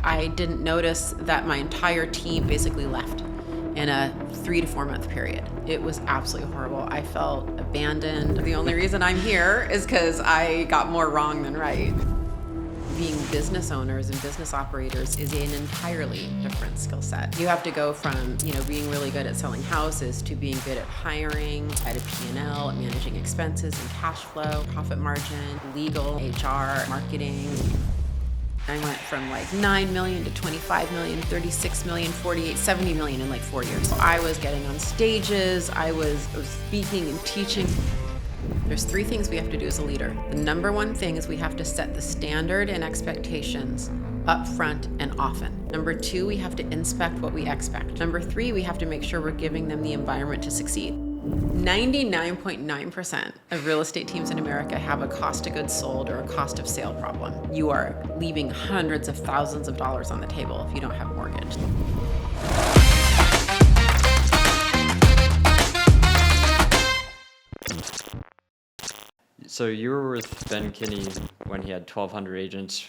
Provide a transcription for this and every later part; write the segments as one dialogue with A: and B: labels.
A: I didn't notice that my entire team basically left in a 3 to 4 month period. It was absolutely horrible. I felt abandoned. The only reason I'm here is because I got more wrong than right. Being business owners and business operators is an entirely different skill set. You have to go from, being really good at selling houses to being good at hiring, at a P&L, at managing expenses and cash flow, profit margin, legal, HR, marketing. I went from like 9 million to 25 million, 36 million, 48, 70 million in like 4 years. I was getting on stages, I was speaking and teaching. There's 3 things we have to do as a leader. The number 1 thing is we have to set the standard and expectations up front and often. Number 2, we have to inspect what we expect. Number 3, we have to make sure we're giving them the environment to succeed. 99.9% of real estate teams in America have a cost of goods sold or a cost of sale problem. You are leaving hundreds of thousands of dollars on the table if you don't have a mortgage.
B: So you were with Ben Kinney when he had 1,200 agents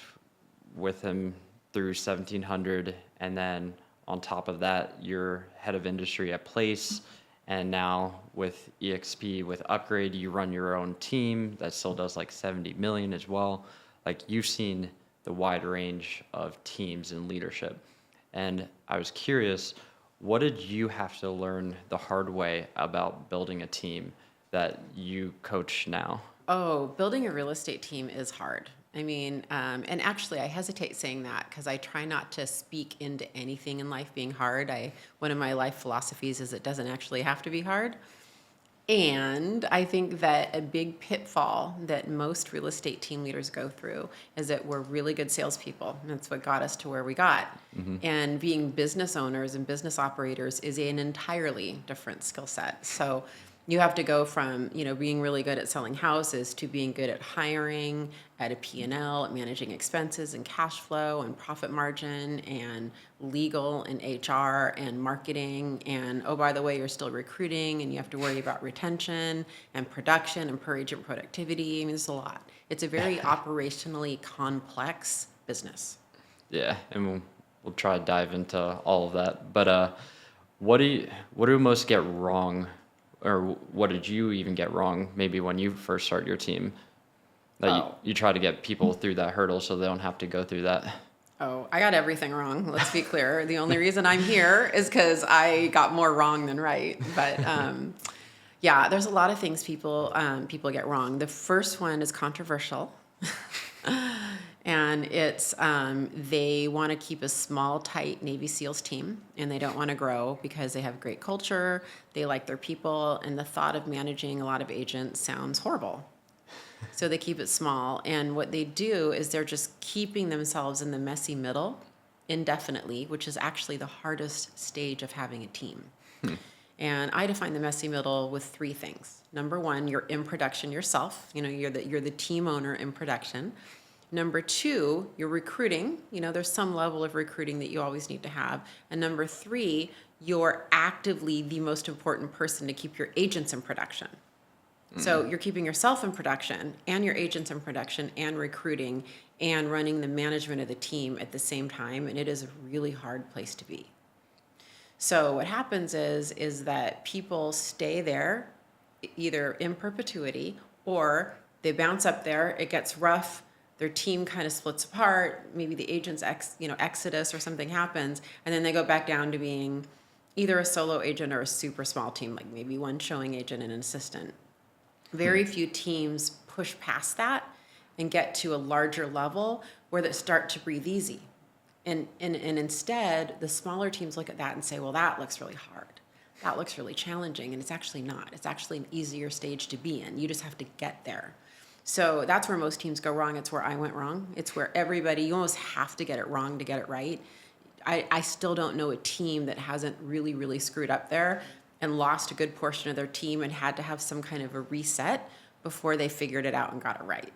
B: with him through 1,700, and then on top of that, you're head of industry at Place, and now with EXP, with Upgrade, you run your own team that still does like 70 million as well. Like, you've seen the wide range of teams and leadership. And I was curious, what did you have to learn the hard way about building a team that you coach now?
A: Oh, building a real estate team is hard. I mean, and actually I hesitate saying that because I try not to speak into anything in life being hard. One of my life philosophies is it doesn't actually have to be hard. And I think that a big pitfall that most real estate team leaders go through is that we're really good salespeople. That's what got us to where we got. Mm-hmm. And being business owners and business operators is an entirely different skill set. So you have to go from, being really good at selling houses to being good at hiring, at a P&L, at managing expenses and cash flow and profit margin and legal and HR and marketing. And, oh, by the way, you're still recruiting and you have to worry about retention and production and per agent productivity. I mean, there's a lot. It's a very operationally complex business.
B: Yeah, and we'll try to dive into all of that. But what do most get wrong? Or what did you even get wrong maybe when you first start your team? That you try to get people through that hurdle so they don't have to go through that.
A: Oh, I got everything wrong. Let's be clear. The only reason I'm here is because I got more wrong than right. But yeah, there's a lot of things people get wrong. The first one is controversial. And it's they want to keep a small, tight Navy SEALs team, and they don't want to grow because they have great culture, they like their people, and the thought of managing a lot of agents sounds horrible. So they keep it small, and what they do is they're just keeping themselves in the messy middle indefinitely, which is actually the hardest stage of having a team. And I define the messy middle with 3 things. Number 1, you're in production yourself. You're the team owner in production. Number 2, you're recruiting. There's some level of recruiting that you always need to have. And number 3, you're actively the most important person to keep your agents in production. So you're keeping yourself in production and your agents in production and recruiting and running the management of the team at the same time. And it is a really hard place to be. So what happens is that people stay there either in perpetuity or they bounce up there, it gets rough, their team kind of splits apart, maybe the agent's exodus or something happens, and then they go back down to being either a solo agent or a super small team, like maybe one showing agent and an assistant. Very few teams push past that and get to a larger level where they start to breathe easy. And instead, the smaller teams look at that and say, well, that looks really hard. That looks really challenging, and it's actually not. It's actually an easier stage to be in. You just have to get there. So that's where most teams go wrong. It's where I went wrong. It's where you almost have to get it wrong to get it right. I still don't know a team that hasn't really, really screwed up there and lost a good portion of their team and had to have some kind of a reset before they figured it out and got it right.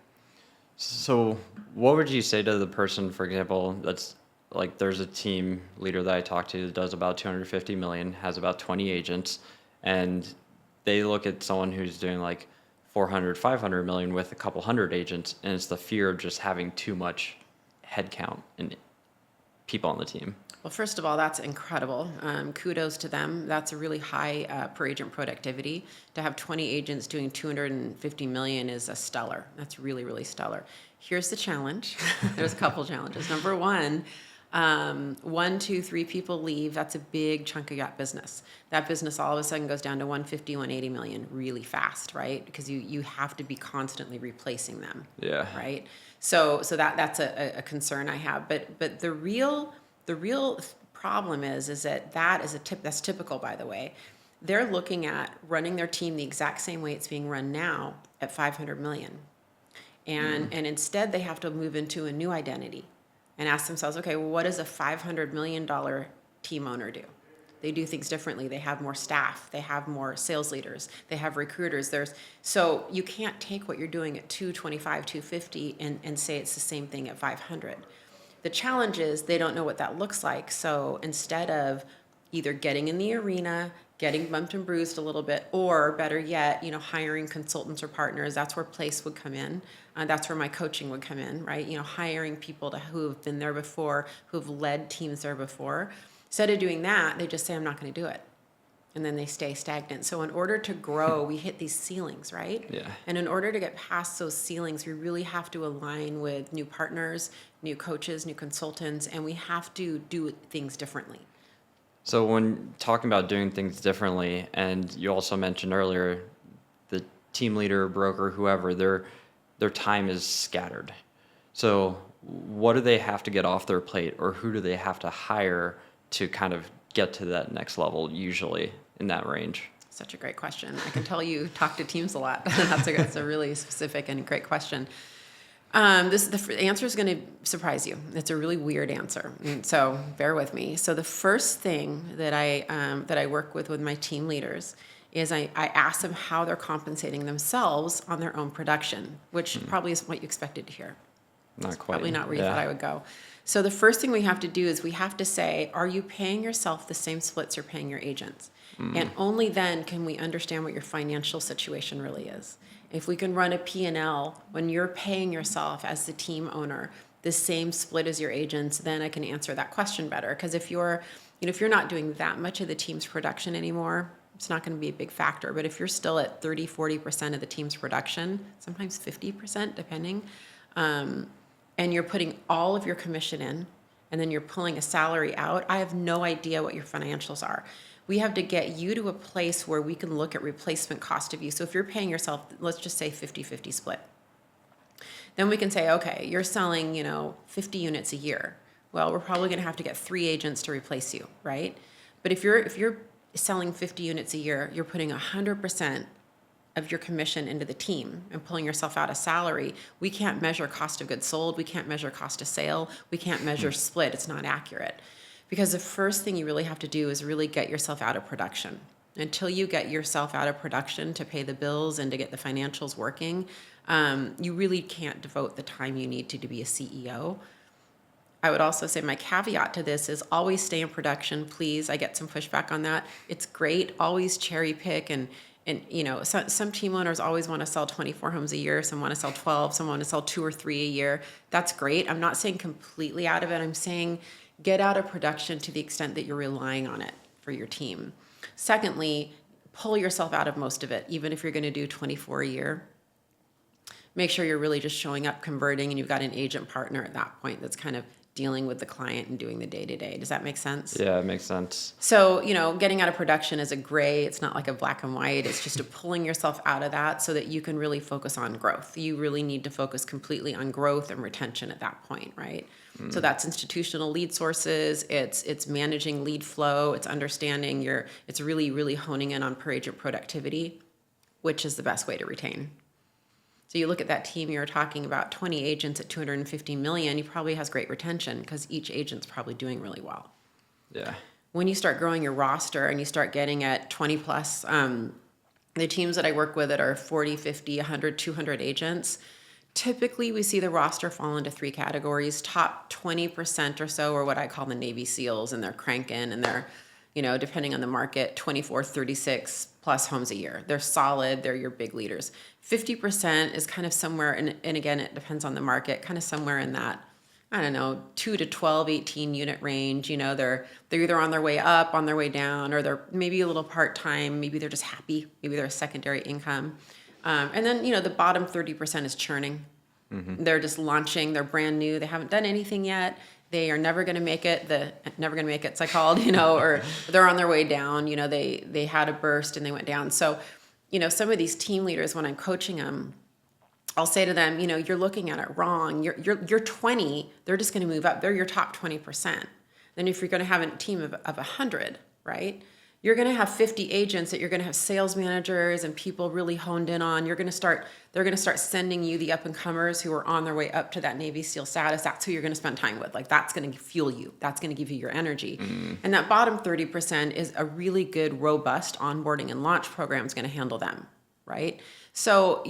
B: So what would you say to the person, for example, that's like, there's a team leader that I talked to that does about 250 million, has about 20 agents, and they look at someone who's doing like 400, 500 million with a couple hundred agents, and it's the fear of just having too much headcount. And people on the team?
A: Well, first of all, that's incredible. Kudos to them. That's a really high per agent productivity. To have 20 agents doing 250 million is a stellar. That's really, really stellar. Here's the challenge. There's a couple challenges. Number one, 1, 2, 3 people leave. That's a big chunk of that business. That business all of a sudden goes down to 150, 180 million really fast, right? Because you have to be constantly replacing them.
B: Yeah.
A: Right. So that's a concern I have. But the real problem is that's typical, by the way. They're looking at running their team the exact same way it's being run now at 500 million. And instead they have to move into a new identity and ask themselves, okay, well, what does a $500 million team owner do? They do things differently. They have more staff. They have more sales leaders. They have recruiters. So you can't take what you're doing at 225, 250 and say it's the same thing at 500. The challenge is they don't know what that looks like. So instead of either getting in the arena, getting bumped and bruised a little bit, or better yet, hiring consultants or partners, that's where Place would come in. That's where my coaching would come in, right? Hiring people who have been there before, who have led teams there before. Instead of doing that, they just say, I'm not going to do it. And then they stay stagnant. So in order to grow, we hit these ceilings, right?
B: Yeah.
A: And in order to get past those ceilings, we really have to align with new partners, new coaches, new consultants, and we have to do things differently.
B: So when talking about doing things differently, and you also mentioned earlier, the team leader, broker, whoever, their time is scattered. So what do they have to get off their plate, or who do they have to hire to kind of get to that next level, usually in that range?
A: Such a great question. I can tell you talk to teams a lot. That's a really specific and great question. The answer is going to surprise you. It's a really weird answer, so bear with me. So the first thing that I work with my team leaders is I ask them how they're compensating themselves on their own production, which probably isn't what you expected to hear.
B: Not quite.
A: Probably not where you thought I would go. So the first thing we have to do is we have to say, are you paying yourself the same splits you're paying your agents? And only then can we understand what your financial situation really is. If we can run a P&L when you're paying yourself as the team owner the same split as your agents, then I can answer that question better. Because if you're not doing that much of the team's production anymore, it's not going to be a big factor. But if you're still at 30, 40% of the team's production, sometimes 50% depending, and you're putting all of your commission in, and then you're pulling a salary out, I have no idea what your financials are. We have to get you to a place where we can look at replacement cost of you. So if you're paying yourself, let's just say 50-50 split. Then we can say, okay, you're selling, 50 units a year. Well, we're probably going to have to get 3 agents to replace you, right? But if you're selling 50 units a year, you're putting 100% of your commission into the team and pulling yourself out of salary. We can't measure cost of goods sold. We can't measure cost of sale. We can't measure split. It's not accurate. Because the first thing you really have to do is really get yourself out of production. Until you get yourself out of production to pay the bills and to get the financials working, you really can't devote the time you need to be a CEO. I would also say my caveat to this is always stay in production, please. I get some pushback on that. It's great. Always cherry pick and some team owners always want to sell 24 homes a year. Some want to sell 12. Some want to sell 2 or 3 a year. That's great. I'm not saying completely out of it. I'm saying get out of production to the extent that you're relying on it for your team. Secondly, pull yourself out of most of it, even if you're going to do 24 a year. Make sure you're really just showing up, converting, and you've got an agent partner at that point that's kind of dealing with the client and doing the day-to-day. Does that make sense?
B: Yeah, it makes sense.
A: So, getting out of production is a gray. It's not like a black and white. It's just a pulling yourself out of that so that you can really focus on growth. You really need to focus completely on growth and retention at that point, right? So that's institutional lead sources. It's managing lead flow. It's understanding it's really, really honing in on per agent productivity, which is the best way to retain. So you look at that team you were talking about, 20 agents at 250 million, he probably has great retention because each agent's probably doing really well.
B: Yeah.
A: When you start growing your roster and you start getting at 20 plus, the teams that I work with that are 40, 50, 100, 200 agents, typically we see the roster fall into 3 categories. Top 20% or so are what I call the Navy SEALs, and they're cranking and they're, depending on the market, 24, 36 plus homes a year. They're solid. They're your big leaders. 50% is kind of somewhere, and again, it depends on the market, kind of somewhere in that I don't know, 2 to 12, 18 unit range. They're either on their way up, on their way down, or they're maybe a little part-time. Maybe they're just happy. Maybe they're a secondary income. And then, the bottom 30% is churning. They're just launching. They're brand new. They haven't done anything yet. They are never going to make it. Never going to make it, it's called, or they're on their way down. They had a burst and they went down. So, some of these team leaders, when I'm coaching them, I'll say to them, you're looking at it wrong. You're 20. They're just going to move up. They're your top 20%. Then if you're going to have a team of 100, right? You're going to have 50 agents that you're going to have sales managers and people really honed in on. They're going to start sending you the up and comers who are on their way up to that Navy SEAL status. That's who you're going to spend time with. Like, that's going to fuel you. That's going to give you your energy. And that bottom 30% is a really good, robust onboarding and launch program is going to handle them, right? So,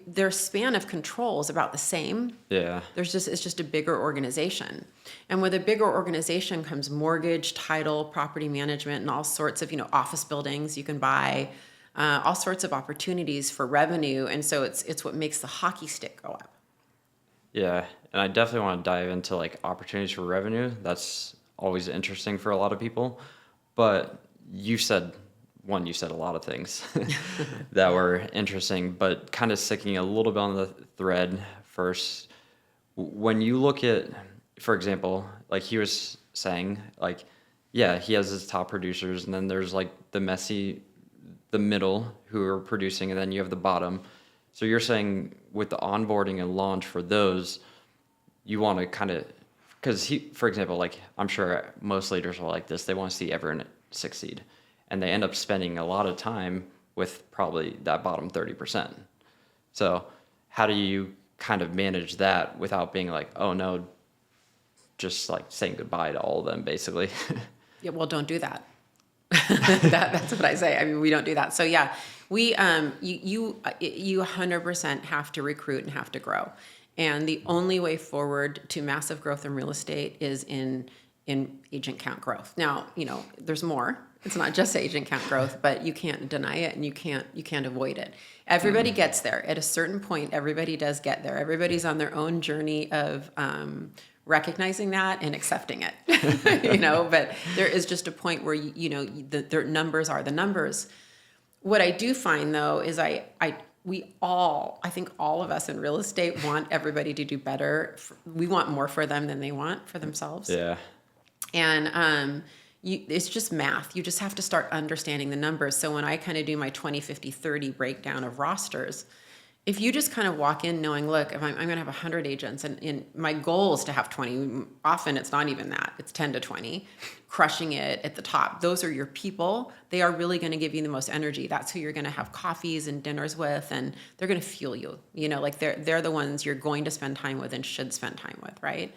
A: their span of control is about the same.
B: Yeah.
A: It's just a bigger organization. And with a bigger organization comes mortgage, title, property management, and all sorts of, office buildings you can buy, all sorts of opportunities for revenue. And so it's what makes the hockey stick go up.
B: Yeah. And I definitely want to dive into like opportunities for revenue. That's always interesting for a lot of people. But you said a lot of things that were interesting, but kind of sticking a little bit on the thread first. When you look at, for example, like he was saying, like, yeah, he has his top producers, and then there's like the middle who are producing, and then you have the bottom. So you're saying with the onboarding and launch for those, you want to kind of, because for example, like I'm sure most leaders are like this, they want to see everyone succeed. And they end up spending a lot of time with probably that bottom 30%. So how do you kind of manage that without being like, oh no, just like saying goodbye to all of them, basically?
A: Yeah, well, don't do that. That's what I say. I mean, we don't do that. So yeah, you 100% have to recruit and have to grow. And the only way forward to massive growth in real estate is in agent count growth. Now, there's more. It's not just agent count growth, but you can't deny it and you can't avoid it. Everybody gets there. At a certain point, everybody does get there. Everybody's on their own journey of recognizing that and accepting it. But there is just a point where the numbers are the numbers. What I do find though is I think all of us in real estate want everybody to do better. We want more for them than they want for themselves.
B: Yeah.
A: And it's just math. You just have to start understanding the numbers. So when I kind of do my 20, 50, 30 breakdown of rosters, if you just kind of walk in knowing, look, if I'm going to have 100 agents and my goal is to have 20, often it's not even that. It's 10 to 20, crushing it at the top. Those are your people. They are really going to give you the most energy. That's who you're going to have coffees and dinners with, and they're going to fuel you. Like they're the ones you're going to spend time with and should spend time with, right?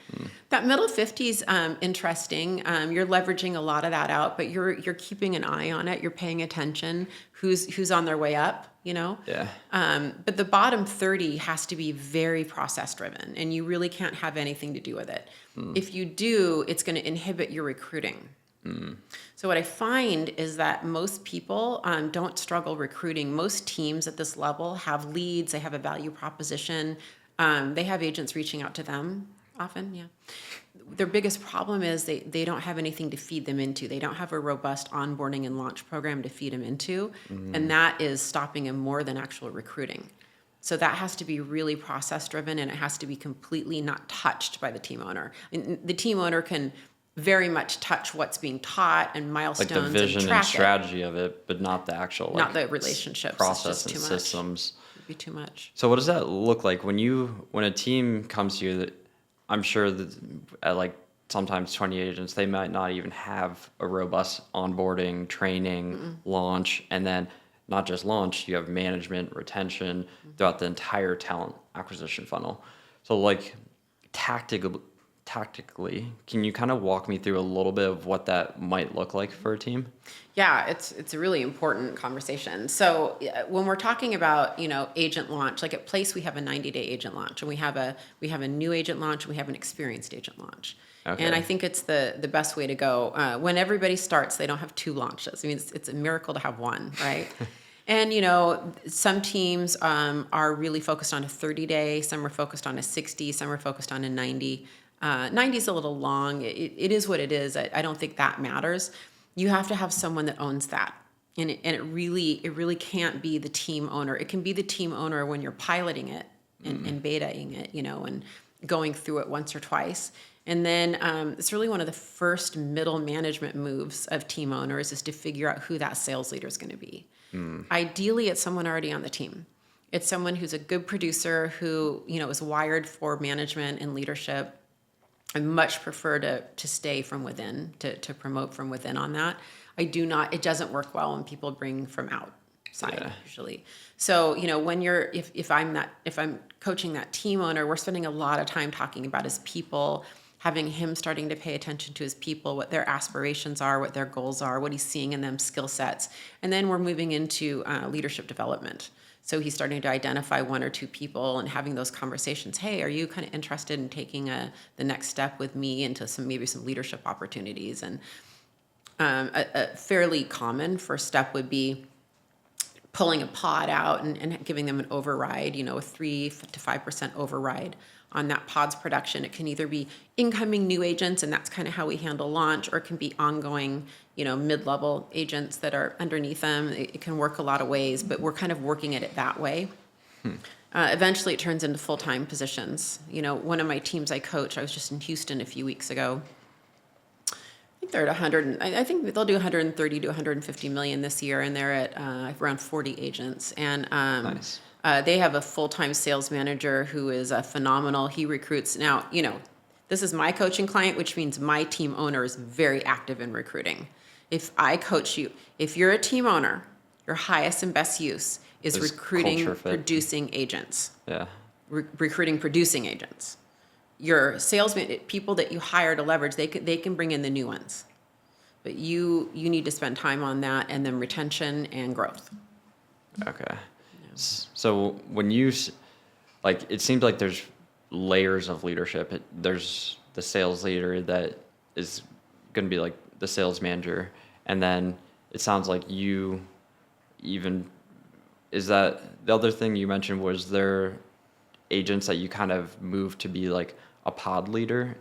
A: That middle 50s, interesting. You're leveraging a lot of that out, but you're keeping an eye on it. You're paying attention. Who's on their way up?
B: Yeah.
A: But the bottom 30 has to be very process driven, and you really can't have anything to do with it. If you do, it's going to inhibit your recruiting. So what I find is that most people don't struggle recruiting. Most teams at this level have leads. They have a value proposition. They have agents reaching out to them often. Yeah. Their biggest problem is they don't have anything to feed them into. They don't have a robust onboarding and launch program to feed them into. And that is stopping them more than actual recruiting. So that has to be really process driven, and it has to be completely not touched by the team owner. And the team owner can very much touch what's being taught and milestones,
B: like the vision
A: and track
B: and strategy of it, but not the actual
A: not the relationships.
B: process
A: it's just
B: and
A: too much.
B: systems.
A: It'd be too much.
B: So what does that look like when a team comes to you? That I'm sure that at like sometimes 20 agents, they might not even have a robust onboarding, training, launch, and then not just launch, you have management, retention throughout the entire talent acquisition funnel. So like tactically, can you kind of walk me through a little bit of what that might look like for a team?
A: Yeah, it's a really important conversation. So when we're talking about, agent launch, like at Place, we have a 90-day agent launch, and we have a new agent launch, and we have an experienced agent launch. Okay. And I think it's the best way to go. When everybody starts, they don't have 2 launches. I mean, it's a miracle to have one, right? And, some teams are really focused on a 30-day, some are focused on a 60, some are focused on a 90. 90 is a little long. It is what it is. I don't think that matters. You have to have someone that owns that. And it really can't be the team owner. It can be the team owner when you're piloting it and betaing it, and going through it once or twice. And then it's really one of the first middle management moves of team owners is to figure out who that sales leader is going to be. Ideally, it's someone already on the team. It's someone who's a good producer who, is wired for management and leadership. I much prefer to stay from within, to promote from within on that. It doesn't work well when people bring from outside usually. So, when if I'm coaching that team owner, we're spending a lot of time talking about his people, having him starting to pay attention to his people, what their aspirations are, what their goals are, what he's seeing in them, skill sets. And then we're moving into leadership development. So he's starting to identify one or two people and having those conversations. Hey, are you kind of interested in taking the next step with me into maybe some leadership opportunities? And a fairly common first step would be pulling a pod out and giving them an override, a 3 to 5% override on that pod's production. It can either be incoming new agents, and that's kind of how we handle launch, or it can be ongoing, mid-level agents that are underneath them. It can work a lot of ways, but we're kind of working at it that way. Eventually, it turns into full-time positions. One of my teams I coach, I was just in Houston a few weeks ago. I think they're at 100. I think they'll do 130 to 150 million this year, and they're at around 40 agents. And
B: Nice.
A: They have a full-time sales manager who is phenomenal. He recruits. Now, this is my coaching client, which means my team owner is very active in recruiting. If I coach you, if you're a team owner, your highest and best use is
B: There's
A: recruiting
B: culture fit.
A: producing agents.
B: Yeah.
A: Recruiting producing agents. Your salesmen, people that you hire to leverage, they can bring in the new ones. But you need to spend time on that, and then retention and growth.
B: Okay. So when it seems like there's layers of leadership. There's the sales leader that is going to be like the sales manager. And then it sounds like is that the other thing you mentioned, was there agents that you kind of moved to be like a pod leader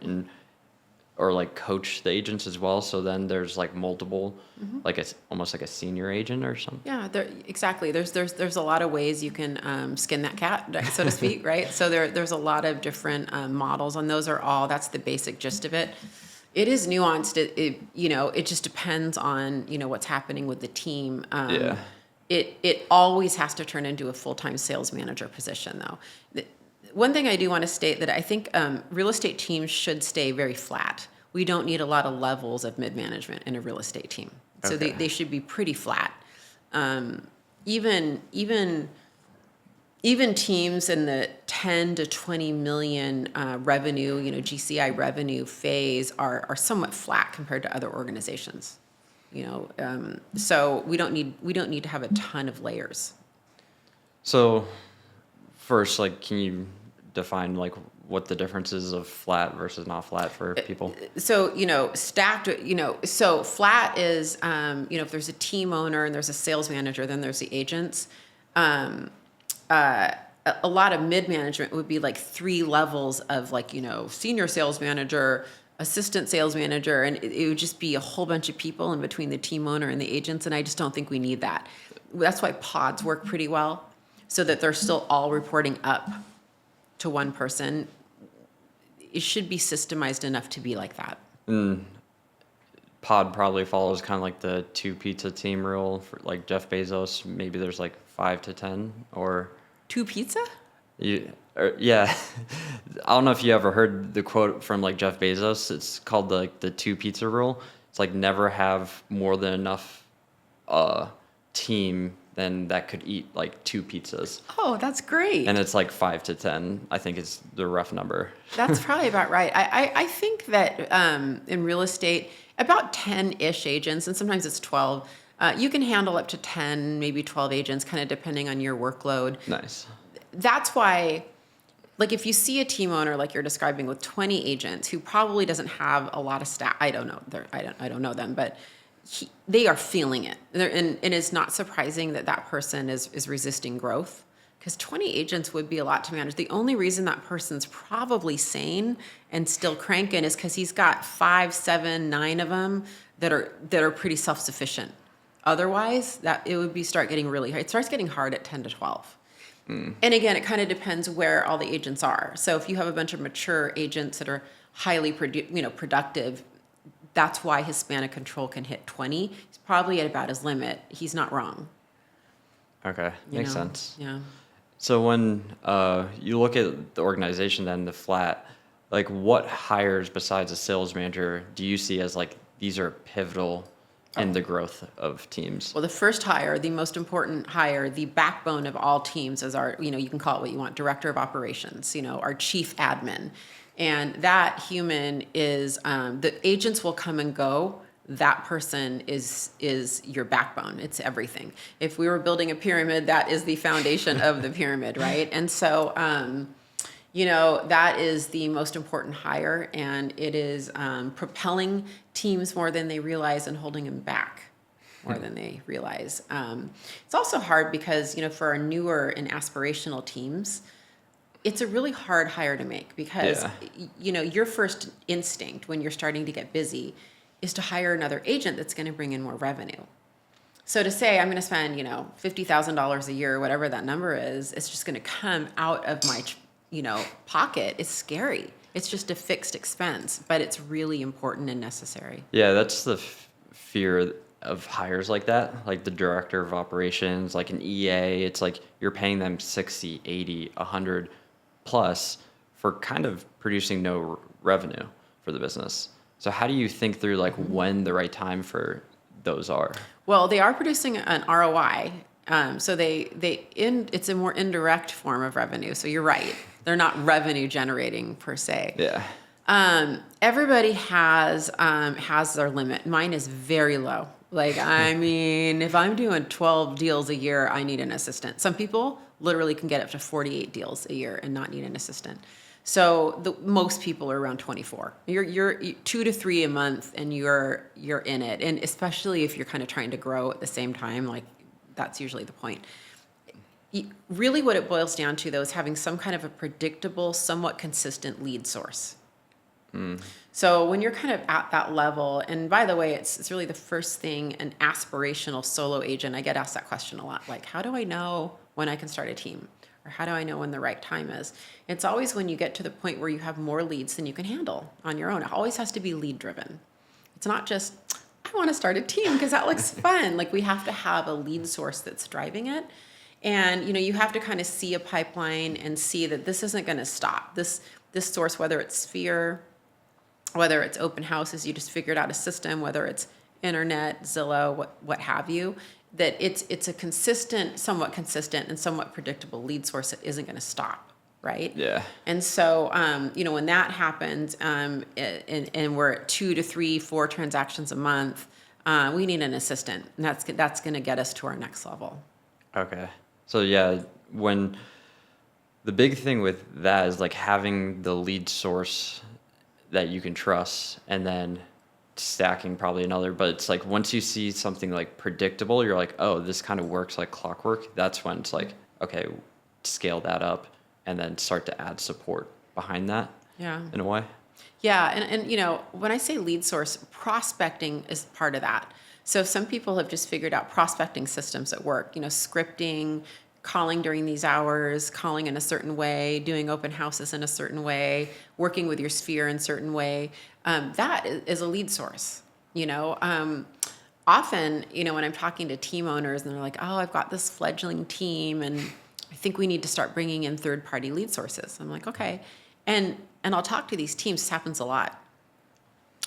B: or like coach the agents as well? So then there's like multiple, like it's almost like a senior agent or something.
A: Yeah, exactly. There's a lot of ways you can skin that cat, so to speak, right? So there's a lot of different models, and that's the basic gist of it. It is nuanced. It just depends on what's happening with the team. It always has to turn into a full-time sales manager position, though. One thing I do want to state that I think real estate teams should stay very flat. We don't need a lot of levels of mid-management in a real estate team. So
B: Okay.
A: they should be pretty flat. Even teams in the 10 to 20 million revenue, GCI revenue phase are somewhat flat compared to other organizations. So we don't need to have a ton of layers.
B: So first, can you define what the difference is of flat versus not flat for people?
A: So, stacked, so flat is, if there's a team owner and there's a sales manager, then there's the agents. A lot of mid-management would be like 3 levels of senior sales manager, assistant sales manager, and it would just be a whole bunch of people in between the team owner and the agents, and I just don't think we need that. That's why pods work pretty well, so that they're still all reporting up to one person. It should be systemized enough to be like that.
B: Pod probably follows kind of like the 2 pizza team rule for like Jeff Bezos. Maybe there's 5 to 10 or
A: 2 pizza?
B: yeah. I don't know if you ever heard the quote from Jeff Bezos. It's called the 2 pizza rule. It's never have more than enough team than that could eat 2 pizzas.
A: Oh, that's great.
B: And it's 5 to 10, I think is the rough number.
A: That's probably about right. I think that in real estate, about 10-ish agents, and sometimes it's 12, you can handle up to 10, maybe 12 agents, kind of depending on your workload.
B: Nice.
A: That's why, if you see a team owner like you're describing with 20 agents who probably doesn't have a lot of staff, I don't know, I don't know them, but they are feeling it. And it's not surprising that person is resisting growth, because 20 agents would be a lot to manage. The only reason that person's probably sane and still cranking is because he's got 5, 7, 9 of them that are pretty self-sufficient. Otherwise, that it would be start getting really hard. It starts getting hard at 10 to 12. And again, it kind of depends where all the agents are. So if you have a bunch of mature agents that are highly productive, that's why his span of control can hit 20. He's probably at about his limit. He's not wrong.
B: Okay,
A: you
B: makes
A: know?
B: sense.
A: Yeah.
B: So when you look at the organization, then the flat, like what hires besides a sales manager do you see as like these are pivotal in the growth of teams?
A: Well, the first hire, the most important hire, the backbone of all teams is our, you can call it what you want, director of operations, our chief admin. And that human is, the agents will come and go. That person is your backbone. It's everything. If we were building a pyramid, that is the foundation of the pyramid, right? And so, that is the most important hire, and it is propelling teams more than they realize and holding them back more than they realize. It's also hard because, for our newer and aspirational teams, it's a really hard hire to make because, your first instinct when you're starting to get busy is to hire another agent that's going to bring in more revenue. So to say, I'm going to spend, $50,000 a year, whatever that number is, it's just going to come out of my, pocket. It's scary. It's just a fixed expense, but it's really important and necessary.
B: Yeah, that's the fear of hires like that, like the director of operations, like an EA. It's like you're paying them 60, 80, 100 plus for kind of producing no revenue for the business. So how do you think through like when the right time for those are?
A: Well, they are producing an ROI. So it's a more indirect form of revenue. So you're right. They're not revenue generating per se.
B: Yeah.
A: Everybody has their limit. Mine is very low. Like, if I'm doing 12 deals a year, I need an assistant. Some people literally can get up to 48 deals a year and not need an assistant. So most people are around 24. You're 2 to 3 a month, and you're in it. And especially if you're kind of trying to grow at the same time, like that's usually the point. Really, what it boils down to, though, is having some kind of a predictable, somewhat consistent lead source. So when you're kind of at that level, and by the way, it's really the first thing an aspirational solo agent, I get asked that question a lot, like, how do I know when I can start a team? Or how do I know when the right time is? It's always when you get to the point where you have more leads than you can handle on your own. It always has to be lead driven. It's not just, I want to start a team because that looks fun. Like, we have to have a lead source that's driving it. And, you have to kind of see a pipeline and see that this isn't going to stop. This source, whether it's Sphere, whether it's open houses, you just figured out a system, whether it's internet, Zillow, what have you, that it's a consistent, somewhat consistent and somewhat predictable lead source that isn't going to stop, right?
B: Yeah.
A: And so, when that happens, and we're at 2 to 3, 4 transactions a month, we need an assistant, and that's going to get us to our next level.
B: Okay. So yeah, when the big thing with that is like having the lead source that you can trust, and then stacking probably another, but it's like once you see something like predictable, you're like, oh, this kind of works like clockwork. That's when it's like, okay, scale that up and then start to add support behind that.
A: Yeah.
B: In a way.
A: Yeah. And when I say lead source, prospecting is part of that. So some people have just figured out prospecting systems that work, scripting, calling during these hours, calling in a certain way, doing open houses in a certain way, working with your Sphere in a certain way. That is a lead source. Often, when I'm talking to team owners and they're like, oh, I've got this fledgling team and I think we need to start bringing in third-party lead sources. I'm like, okay. And I'll talk to these teams. This happens a lot.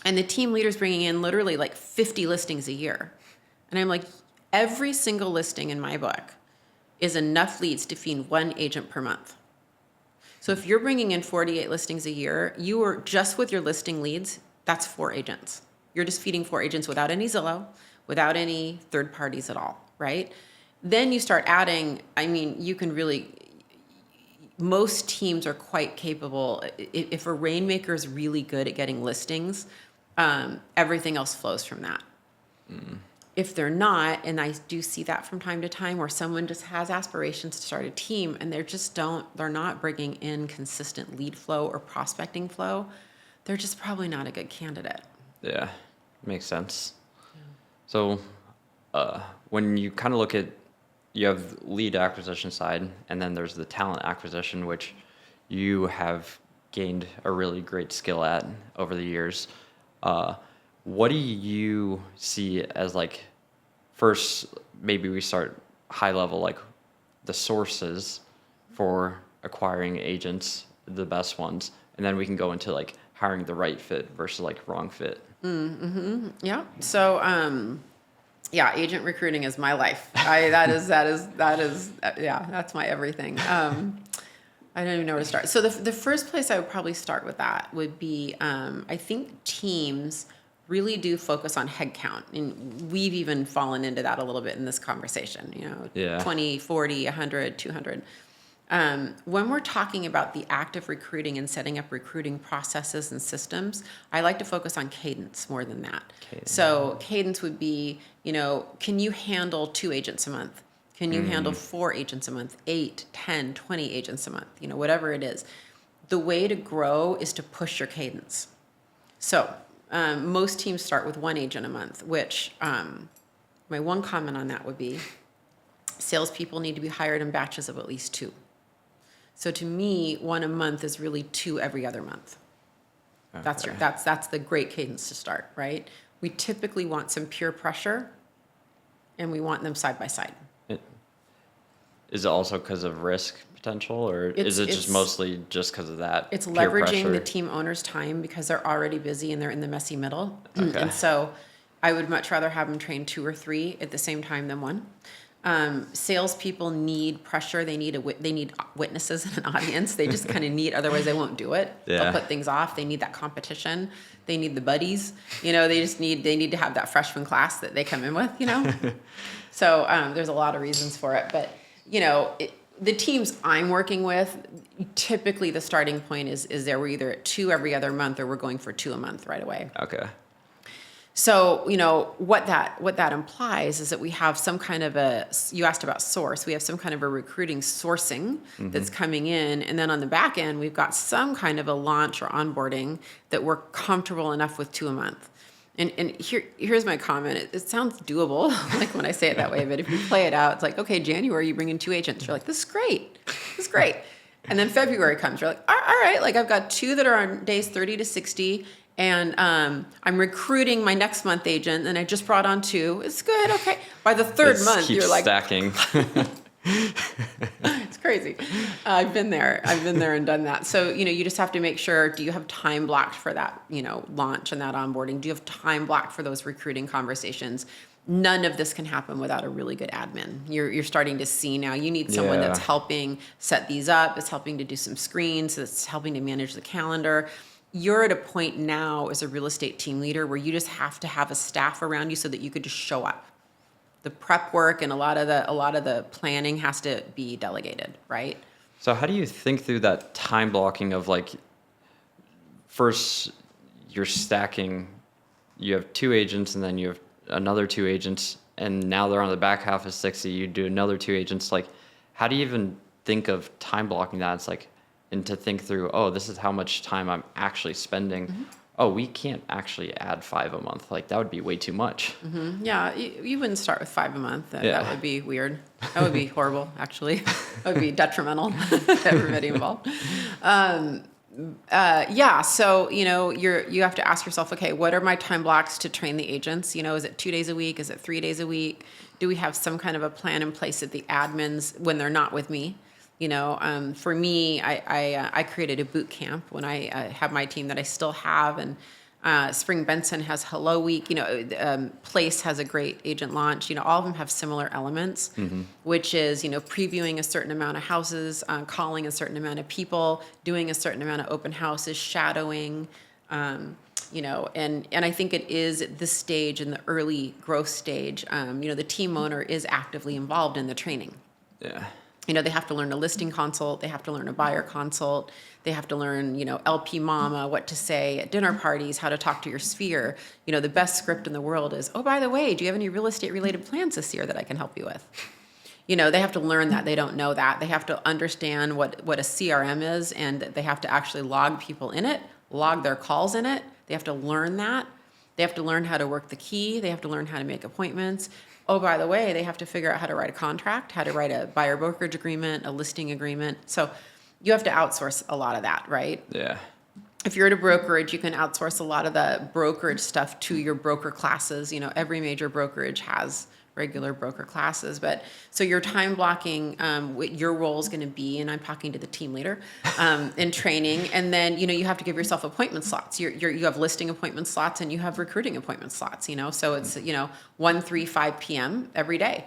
A: And the team leader's bringing in literally like 50 listings a year. And I'm like, every single listing in my book is enough leads to feed 1 agent per month. So if you're bringing in 48 listings a year, you are just with your listing leads, that's 4 agents. You're just feeding 4 agents without any Zillow, without any third parties at all, right? Then you start adding, you can really, most teams are quite capable. If a rainmaker is really good at getting listings, everything else flows from that. If they're not, and I do see that from time to time where someone just has aspirations to start a team and they're not bringing in consistent lead flow or prospecting flow, they're just probably not a good candidate.
B: Yeah, makes sense. So when you kind of look at, you have lead acquisition side, and then there's the talent acquisition, which you have gained a really great skill at over the years. What do you see as like, first, maybe we start high level, like the sources for acquiring agents, the best ones, and then we can go into like hiring the right fit versus like wrong fit.
A: Yeah. So, yeah, agent recruiting is my life. Yeah, that's my everything. I don't even know where to start. So the first place I would probably start with that would be, I think teams really do focus on headcount. And we've even fallen into that a little bit in this conversation,
B: Yeah.
A: 20, 40, 100, 200. When we're talking about the active recruiting and setting up recruiting processes and systems, I like to focus on cadence more than that.
B: Cadence.
A: So cadence would be, can you handle 2 agents a month? Can you handle 4 agents a month, 8, 10, 20 agents a month, whatever it is. The way to grow is to push your cadence. So most teams start with 1 agent a month, which my one comment on that would be salespeople need to be hired in batches of at least 2. So to me, 1 a month is really 2 every other month.
B: Okay.
A: That's the great cadence to start, right? We typically want some peer pressure, and we want them side by side.
B: Is it also because of risk potential, or is it just mostly just because of that?
A: It's
B: peer
A: leveraging
B: pressure?
A: the team owner's time because they're already busy and they're in the messy middle.
B: Okay.
A: And so I would much rather have them train 2 or 3 at the same time than 1. Salespeople need pressure. They need witnesses and an audience. They just kind of need, otherwise they won't do it.
B: Yeah.
A: They'll put things off. They need that competition. They need the buddies. They need to have that freshman class that they come in with. So there's a lot of reasons for it, but the teams I'm working with, typically the starting point is there we're either at 2 every other month or we're going for 2 a month right away.
B: Okay.
A: So, what that implies is that we have some kind of you asked about source, we have some kind of a recruiting sourcing that's coming in. And then on the back end, we've got some kind of a launch or onboarding that we're comfortable enough with 2 a month. And here's my comment. It sounds doable, like when I say it that way, but if you play it out, it's like, okay, January, you bring in 2 agents. You're like, this is great. And then February comes, you're like, all right, like I've got 2 that are on days 30 to 60. And I'm recruiting my next month agent, and I just brought on 2. It's good, okay. By the 3rd month, you're like
B: stacking.
A: It's crazy. I've been there and done that. So you just have to make sure: do you have time blocked for that launch and that onboarding? Do you have time blocked for those recruiting conversations? None of this can happen without a really good admin. You're starting to see now. You need someone that's helping set these up. It's helping to do some screens. It's helping to manage the calendar. You're at a point now as a real estate team leader where you just have to have a staff around you so that you could just show up. The prep work and a lot of the planning has to be delegated, right?
B: So how do you think through that time blocking of like, first you're stacking, you have 2 agents and then you have another 2 agents, and now they're on the back half of 60, you do another 2 agents. Like, how do you even think of time blocking that? It's like, and to think through, oh, this is how much time I'm actually spending. Oh, we can't actually add 5 a month. Like, that would be way too much.
A: Yeah, you wouldn't start with 5 a month.
B: Yeah.
A: That would be weird. That would be horrible, actually. That would be detrimental to everybody involved. Yeah, so you have to ask yourself, okay, what are my time blocks to train the agents? Is it 2 days a week? Is it 3 days a week? Do we have some kind of a plan in place at the admins when they're not with me? For me, I created a boot camp when I have my team that I still have, and Spring Benson has Hello Week. Place has a great agent launch. All of them have similar elements, which is previewing a certain amount of houses, calling a certain amount of people, doing a certain amount of open houses, shadowing. And I think it is at this stage, in the early growth stage, the team owner is actively involved in the training.
B: Yeah.
A: They have to learn a listing consult. They have to learn a buyer consult. They have to learn, LP mama, what to say at dinner parties, how to talk to your sphere. The best script in the world is, oh, by the way, do you have any real estate related plans this year that I can help you with? They have to learn that. They don't know that. They have to understand what a CRM is, and they have to actually log people in it, log their calls in it. They have to learn that. They have to learn how to work the key. They have to learn how to make appointments. Oh, by the way, they have to figure out how to write a contract, how to write a buyer brokerage agreement, a listing agreement. So you have to outsource a lot of that, right?
B: Yeah.
A: If you're at a brokerage, you can outsource a lot of the brokerage stuff to your broker classes. Every major brokerage has regular broker classes, but so your time blocking, what your role is going to be, and I'm talking to the team leader in training, and then you have to give yourself appointment slots. You have listing appointment slots and you have recruiting appointment slots. So it's 1, 3, 5 p.m. every day.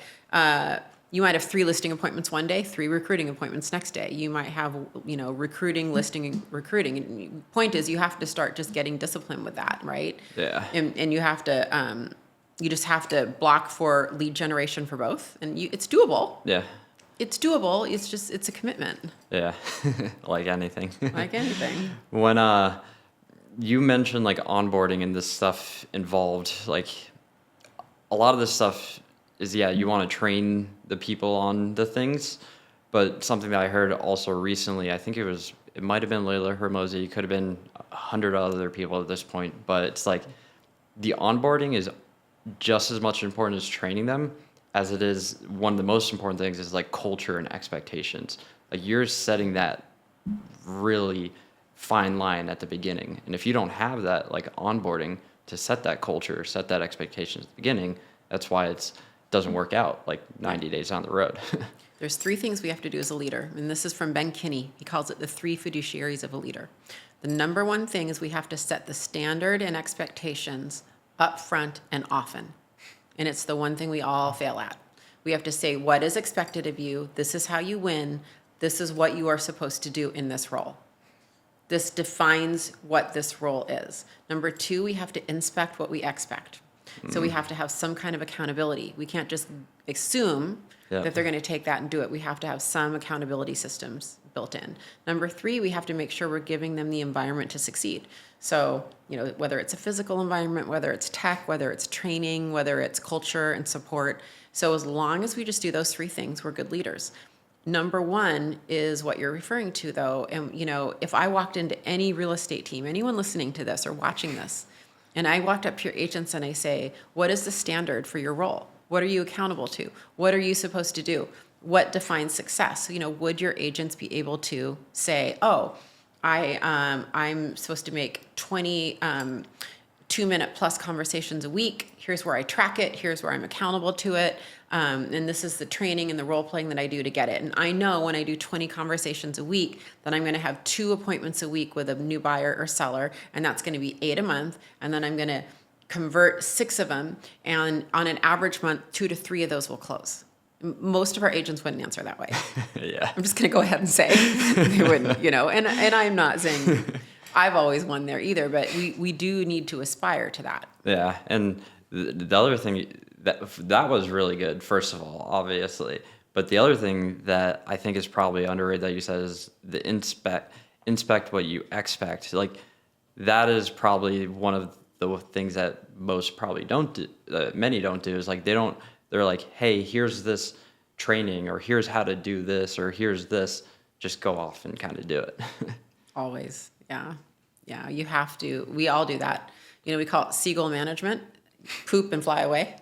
A: You might have 3 listing appointments one day, 3 recruiting appointments next day. You might have recruiting, listing, recruiting. And point is, you have to start just getting disciplined with that, right?
B: Yeah.
A: And you have to. You just have to block for lead generation for both, and it's doable.
B: Yeah.
A: It's doable. It's a commitment.
B: Yeah. Like anything.
A: Like anything.
B: When you mentioned like onboarding and this stuff involved, like a lot of this stuff is, you want to train the people on the things, but something that I heard also recently, I think it might have been Layla Hermosi, it could have been 100 other people at this point, but it's like the onboarding is just as much important as training them as it is. One of the most important things is like culture and expectations. Like you're setting that really fine line at the beginning. And if you don't have that like onboarding to set that culture, set that expectation at the beginning, that's why it doesn't work out like 90 days down the road.
A: There's 3 things we have to do as a leader. And this is from Ben Kinney. He calls it the 3 fiduciaries of a leader. The number one thing is we have to set the standard and expectations up front and often. And it's the one thing we all fail at. We have to say what is expected of you. This is how you win. This is what you are supposed to do in this role. This defines what this role is. Number 2, we have to inspect what we expect. So we have to have some kind of accountability. We can't just assume that they're going to take that and do it. We have to have some accountability systems built in. Number 3, we have to make sure we're giving them the environment to succeed. So, whether it's a physical environment, whether it's tech, whether it's training, whether it's culture and support. So as long as we just do those 3 things, we're good leaders. Number 1 is what you're referring to, though. And, if I walked into any real estate team, anyone listening to this or watching this, and I walked up to your agents and I say, what is the standard for your role? What are you accountable to? What are you supposed to do? What defines success? Would your agents be able to say, oh, I'm supposed to make 20 2-minute plus conversations a week. Here's where I track it. Here's where I'm accountable to it. And this is the training and the role playing that I do to get it. And I know when I do 20 conversations a week, that I'm going to have 2 appointments a week with a new buyer or seller. And that's going to be 8 a month. And then I'm going to convert 6 of them. And on an average month, 2 to 3 of those will close. Most of our agents wouldn't answer that way.
B: Yeah.
A: I'm just going to go ahead and say they wouldn't, and I'm not saying I've always won there either, but we do need to aspire to that.
B: Yeah. And the other thing that was really good, first of all, obviously, but the other thing that I think is probably underrated that you said is the inspect what you expect. Like that is probably one of the things that most probably don't do, many don't do, is like they're like, hey, here's this training, or here's how to do this, or here's this, just go off and kind of do it.
A: Always. Yeah. Yeah. You have to, we all do that. We call it seagull management, poop and fly away.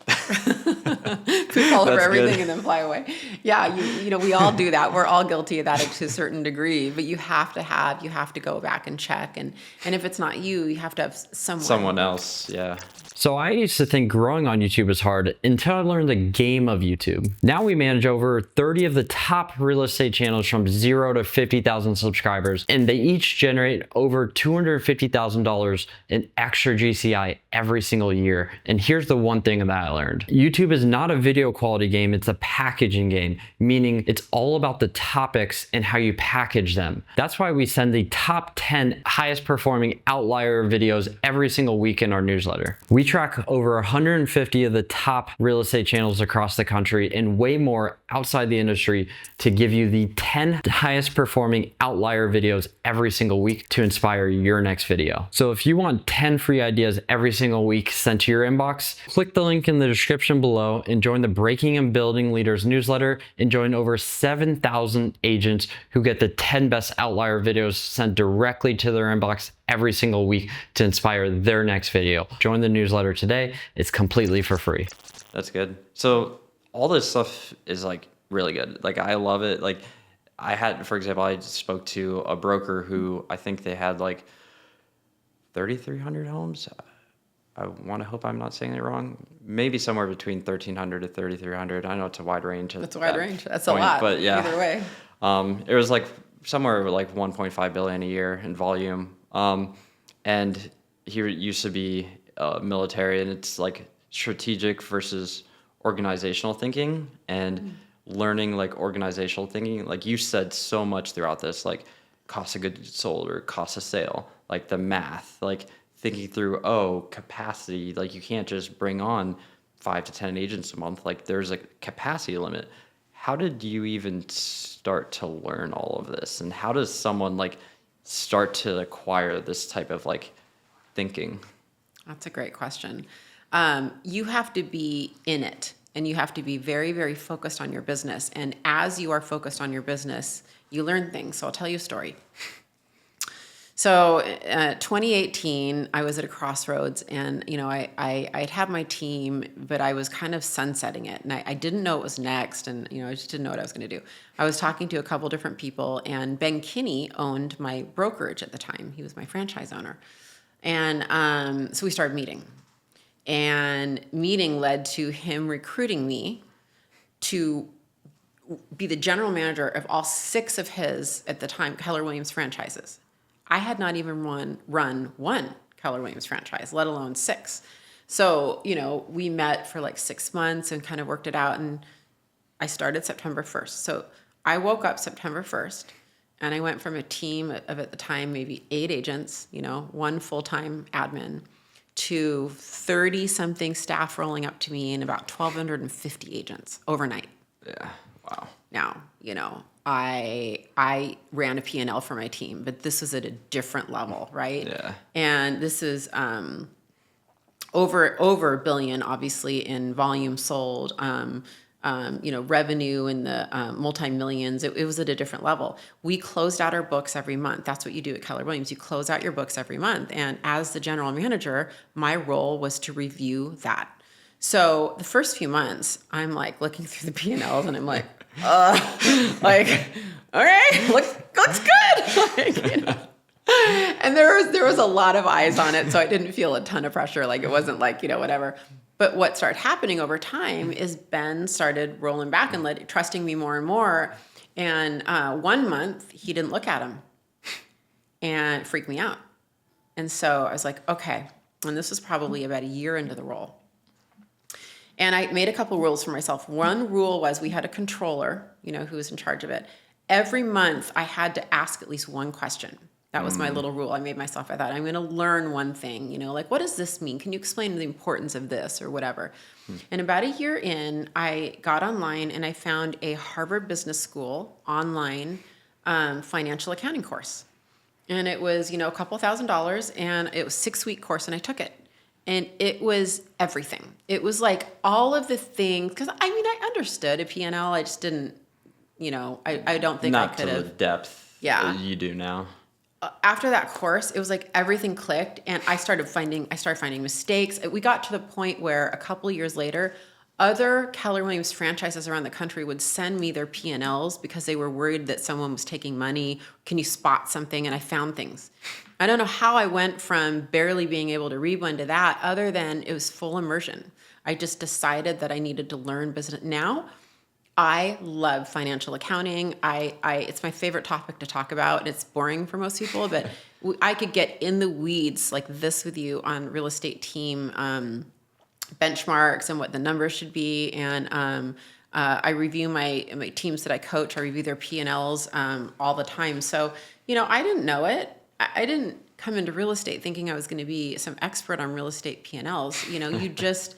A: Poop all over
B: That's
A: everything
B: good.
A: and then fly away. Yeah. We all do that. We're all guilty of that to a certain degree, but you have to go back and check. And if it's not you have to have someone
B: Else. Yeah.
C: So I used to think growing on YouTube was hard until I learned the game of YouTube. Now we manage over 30 of the top real estate channels from 0 to 50,000 subscribers, and they each generate over $250,000 in extra GCI every single year. And here's the one thing that I learned. learned. YouTube is not a video quality game, it's a packaging game, meaning it's all about the topics and how you package them. That's why we send the top 10 highest performing outlier videos every single week in our newsletter. We track over 150 of the top real estate channels across the country and way more outside the industry to give you the 10 highest performing outlier videos every single week to inspire your next video. So if you want 10 free ideas every single week sent to your inbox, click the link in the description below and join the Breaking and Building Leaders newsletter and join over 7,000 agents who get the 10 best outlier videos sent directly to their inbox every single week to inspire their next video. Join the newsletter today. It's completely for free.
B: That's good. So all this stuff is like really good. Like I love it. Like I had, for example, I spoke to a broker who I think they had like 3,300 homes. I want to hope I'm not saying it wrong. Maybe somewhere between 1,300 to 3,300. I know it's a wide range.
A: That's a wide range. That's a lot.
B: But yeah,
A: either way.
B: It was like somewhere like 1.5 billion a year in volume. And he used to be military, and it's like strategic versus organizational thinking and learning like organizational thinking. Like you said so much throughout this, like cost of goods sold or cost of sale, like the math, like thinking through, capacity, like you can't just bring on 5 to 10 agents a month. Like there's a capacity limit. How did you even start to learn all of this? And how does someone like start to acquire this type of like thinking?
A: That's a great question. You have to be in it, and you have to be very, very focused on your business. And as you are focused on your business, you learn things. So I'll tell you a story. So 2018, I was at a crossroads, and I'd had my team, but I was kind of sunsetting it, and I didn't know what was next, and I just didn't know what I was going to do. I was talking to a couple different people, and Ben Kinney owned my brokerage at the time. He was my franchise owner, and so we started meeting, and meeting led to him recruiting me to be the general manager of all 6 of his, at the time, Keller Williams franchises. I had not even run one Keller Williams franchise, let alone 6. So, we met for like 6 months and kind of worked it out. And I started September 1st. So I woke up September 1st and I went from a team of, at the time, maybe 8 agents, 1 full-time admin, to 30 something staff rolling up to me and about 1,250 agents overnight.
B: Yeah. Wow.
A: Now, I ran a P&L for my team, but this was at a different level, right?
B: Yeah.
A: And this is over $1 billion, obviously, in volume sold, revenue in the multi-millions. It was at a different level. We closed out our books every month. That's what you do at Keller Williams. You close out your books every month. And as the general manager, my role was to review that. So the first few months, I'm like looking through the P&Ls and I'm like, okay, looks good. And there was a lot of eyes on it, so I didn't feel a ton of pressure. Like it wasn't like, whatever. But what started happening over time is Ben started rolling back and trusting me more and more. And 1 month, he didn't look at him, and it freaked me out. And so I was like, okay. And this was probably about a year into the role. And I made a couple rules for myself. One rule was we had a controller, who was in charge of it. Every month I had to ask at least one question. That was my little rule I made myself. I thought, I'm going to learn one thing, like, what does this mean? Can you explain the importance of this or whatever? And about a year in, I got online and I found a Harvard Business School online financial accounting course. And it was, a couple $1,000, and it was a 6-week course, and I took it. And it was everything. It was like all of the things, because I understood a P&L. I just didn't, I don't think I could have.
B: Not to the depth that you do now.
A: After that course, it was like everything clicked, and I started finding mistakes. We got to the point where a couple years later, other Keller Williams franchises around the country would send me their P&Ls because they were worried that someone was taking money. Can you spot something? And I found things. I don't know how I went from barely being able to read one to that, other than it was full immersion. I just decided that I needed to learn business. Now, I love financial accounting. It's my favorite topic to talk about. It's boring for most people, but I could get in the weeds like this with you on real estate team benchmarks and what the numbers should be. And I review my teams that I coach. I review their P&Ls all the time. So, I didn't know it. I didn't come into real estate thinking I was going to be some expert on real estate P&Ls. You just,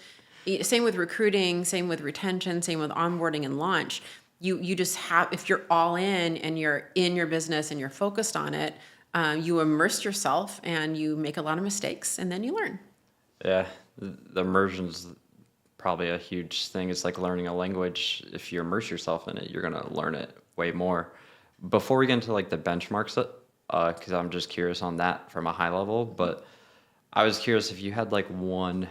A: same with recruiting, same with retention, same with onboarding and launch. You just have, if you're all in and you're in your business and you're focused on it, you immerse yourself and you make a lot of mistakes and then you learn.
B: Yeah, the immersion's probably a huge thing. It's like learning a language. If you immerse yourself in it, you're gonna learn it way more. Before we get into like the benchmarks, because I'm just curious on that from a high level, but I was curious if you had like one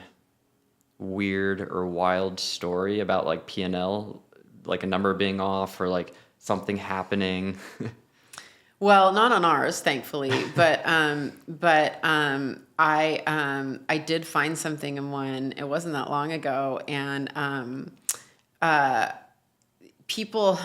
B: weird or wild story about like P&L, like a number being off or like something happening.
A: Well, not on ours, thankfully, but I did find something in one. It wasn't that long ago, and people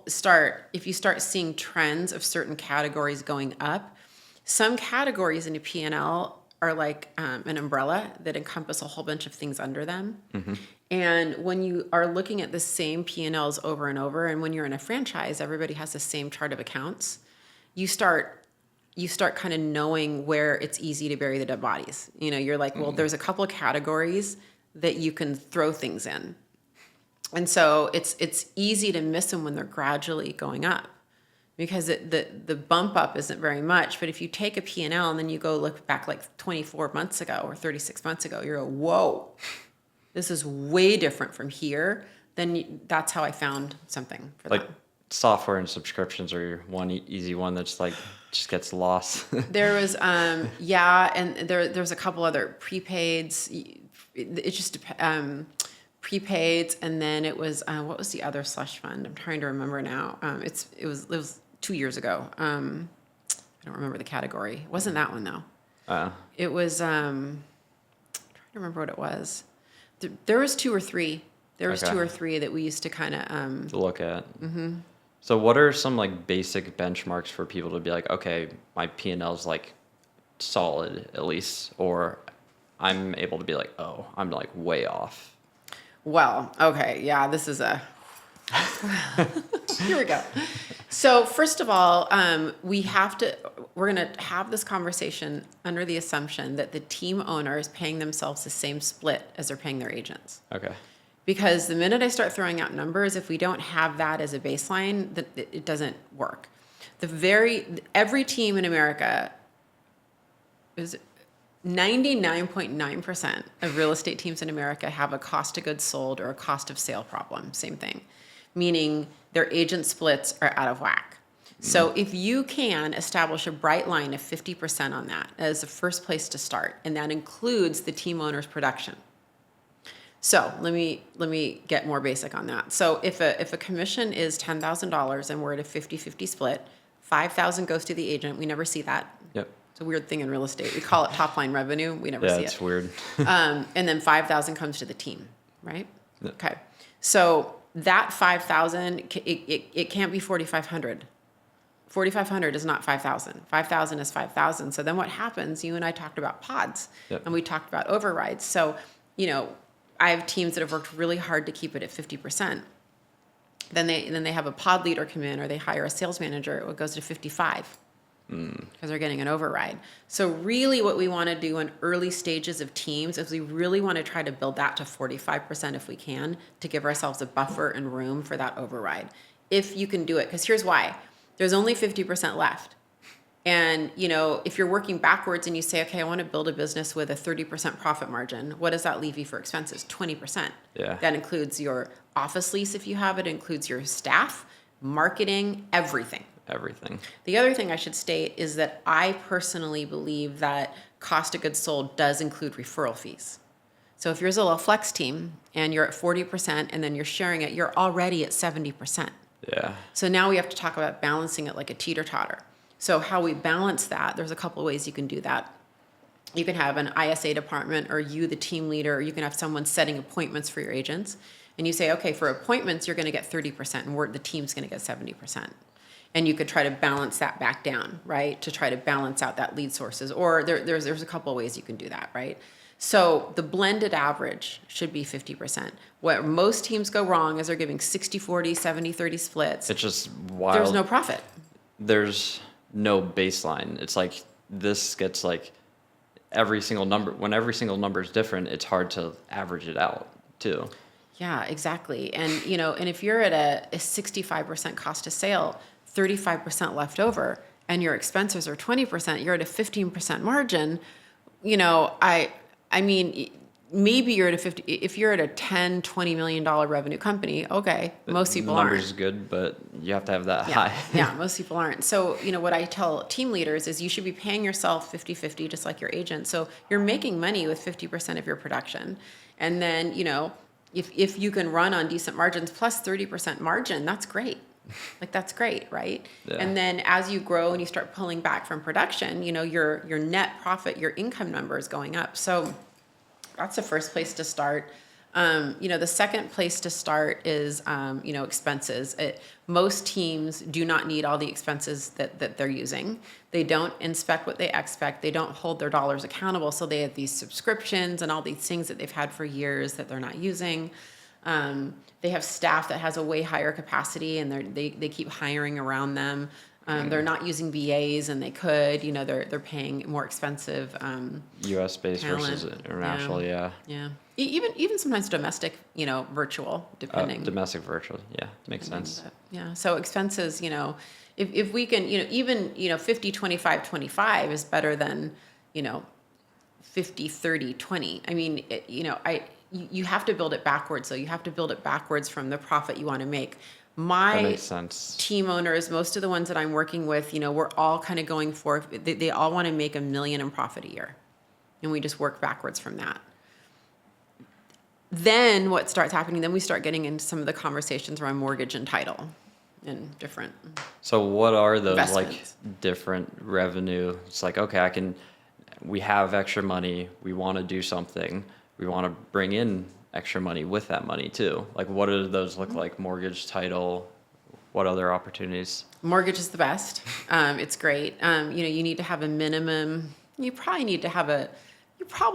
A: start, if you start seeing trends of certain categories going up. Some categories in a P&L are like an umbrella that encompass a whole bunch of things under them. Mm-hmm. And when you are looking at the same P&Ls over and over, and when you're in a franchise, everybody has the same chart of accounts, you start kind of knowing where it's easy to bury the dead bodies. You're like, well, there's a couple of categories that you can throw things in. And so it's easy to miss them when they're gradually going up, because the bump up isn't very much. But if you take a P&L and then you go look back like 24 months ago or 36 months ago, you're like, whoa, this is way different from here. Then that's how I found something for
B: Like
A: them.
B: software and subscriptions are one easy one that's like just gets lost.
A: There was and there's a couple other prepaids. It just prepaids, and then it was what was the other slush fund? I'm trying to remember now. It was 2 years ago. I don't remember the category. It wasn't that one though. It was trying to remember what it was. There was two or three. There was
B: Okay.
A: 2 or 3 that we used to kind of
B: To look at. Mm-hmm. So what are some like basic benchmarks for people to be like, okay, my P&L is like solid at least, or I'm able to be like, oh, I'm like way off.
A: Well, okay, yeah, this is a. Here we go. So first of all, we're going to have this conversation under the assumption that the team owner is paying themselves the same split as they're paying their agents.
B: Okay.
A: Because the minute I start throwing out numbers, if we don't have that as a baseline, it doesn't work. Every team in America is 99.9% of real estate teams in America have a cost of goods sold or a cost of sale problem. Same thing, meaning their agent splits are out of whack. So if you can establish a bright line of 50% on that as the first place to start, and that includes the team owner's production. So let me get more basic on that. So if a commission is $10,000 and we're at a 50-50 split, $5,000 goes to the agent. We never see that.
B: Yep.
A: It's a weird thing in real estate. We call it top line revenue. We never
B: Yeah,
A: see it.
B: it's weird.
A: And then 5,000 comes to the team, right?
B: Yep.
A: Okay. So that 5,000, it can't be 4,500. 4,500 is not 5,000. 5,000 is 5,000. So then what happens? You and I talked about pods,
B: Yep.
A: and we talked about overrides. So, I have teams that have worked really hard to keep it at 50%. Then they have a pod leader come in, or they hire a sales manager. It goes to 55 because they're getting an override. So really, what we want to do in early stages of teams is we really want to try to build that to 45% if we can, to give ourselves a buffer and room for that override. If you can do it, because here's why: there's only 50% left. And, if you're working backwards and you say, okay, I want to build a business with a 30% profit margin, what does that leave you for expenses? 20%.
B: Yeah.
A: That includes your office lease if you have it, includes your staff, marketing, everything.
B: Everything.
A: The other thing I should state is that I personally believe that cost of goods sold does include referral fees. So if you're a Zillow Flex team and you're at 40% and then you're sharing it, you're already at 70%.
B: Yeah.
A: So now we have to talk about balancing it like a teeter-totter. So how we balance that, there's a couple of ways you can do that. You can have an ISA department, or you, the team leader, or you can have someone setting appointments for your agents. And you say, okay, for appointments, you're going to get 30%, and the team's going to get 70%. And you could try to balance that back down, right, to try to balance out that lead sources. Or there's a couple of ways you can do that, right? So the blended average should be 50%. Where most teams go wrong is they're giving 60-40, 70-30 splits.
B: It's just wild.
A: There's no profit.
B: There's no baseline. It's like this gets like every single number. When every single number is different, it's hard to average it out too.
A: Yeah, exactly. And and if you're at a 65% cost of sale, 35% left over, and your expenses are 20%, you're at a 15% margin. I mean, maybe you're at a 50. If you're at a $10-20 million revenue company, okay, most people aren't.
B: Numbers is good, but you have to have that
A: Yeah,
B: high.
A: yeah, most people aren't. So, what I tell team leaders is you should be paying yourself 50-50, just like your agent. So you're making money with 50% of your production. And then, if you can run on decent margins plus 30% margin, that's great. Like, that's great, right?
B: Yeah.
A: And then as you grow and you start pulling back from production, your net profit, your income number is going up. So that's the first place to start. The second place to start is, expenses. Most teams do not need all the expenses that they're using. They don't inspect what they expect. They don't hold their dollars accountable. So they have these subscriptions and all these things that they've had for years that they're not using. They have staff that has a way higher capacity, and they keep hiring around them. They're not using VAs, and they could. They're paying more expensive.
B: U.S. based
A: talent.
B: versus international. Yeah.
A: Yeah. Even sometimes domestic, virtual, depending.
B: Domestic virtual. Yeah, makes sense.
A: But, yeah. So expenses, if we can, even 50, 25, 25 is better than 50, 30, 20. I mean, you have to build it backwards. So you have to build it backwards from the profit you want to make.
B: That
A: My
B: makes sense.
A: team owners, most of the ones that I'm working with, we're all kind of going for, they all want to make $1 million in profit a year. And we just work backwards from that. Then what starts happening, then we start getting into some of the conversations around mortgage and title and different.
B: So what are those like
A: Investments.
B: different revenue? It's like, okay, we have extra money. We want to do something. We want to bring in extra money with that money too. Like, what do those look like? Mortgage, title, what other opportunities?
A: Mortgage is the best. It's great. You need to have a minimum. You probably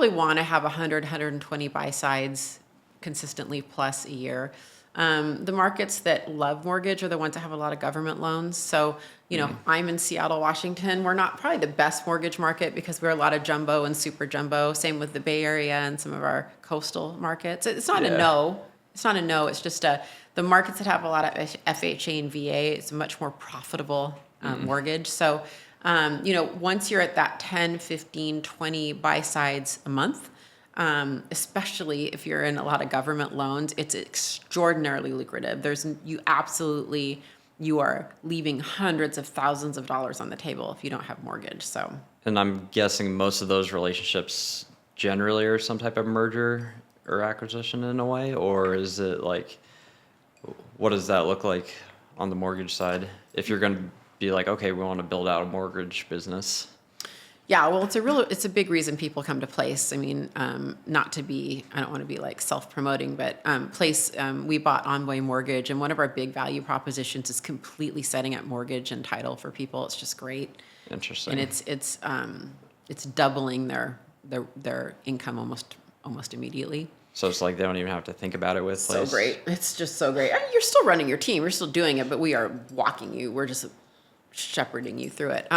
A: want to have 100, 120 buy sides consistently plus a year. The markets that love mortgage are the ones that have a lot of government loans. So, I'm in Seattle, Washington. We're not probably the best mortgage market because we're a lot of jumbo and super jumbo. Same with the Bay Area and some of our coastal markets. It's not a no. It's not a no. It's just the markets that have a lot of FHA and VA, it's a much more profitable mortgage. So, once you're at that 10, 15, 20 buy sides a month, especially if you're in a lot of government loans, it's extraordinarily lucrative. You are leaving hundreds of thousands of dollars on the table if you don't have mortgage. So,
B: And I'm guessing most of those relationships generally are some type of merger or acquisition in a way, or is it like, what does that look like on the mortgage side? If you're going to be like, okay, we want to build out a mortgage business.
A: yeah, well, it's a big reason people come to Place. I mean, I don't want to be like self-promoting, but Place, we bought Envoy Mortgage, and one of our big value propositions is completely setting up mortgage and title for people. It's just great.
B: Interesting.
A: And it's doubling their income almost immediately.
B: So it's like they don't even have to think about it with
A: So
B: Place.
A: great. It's just so great. I mean, you're still running your team. You're still doing it, but we are walking you. We're just shepherding you through it.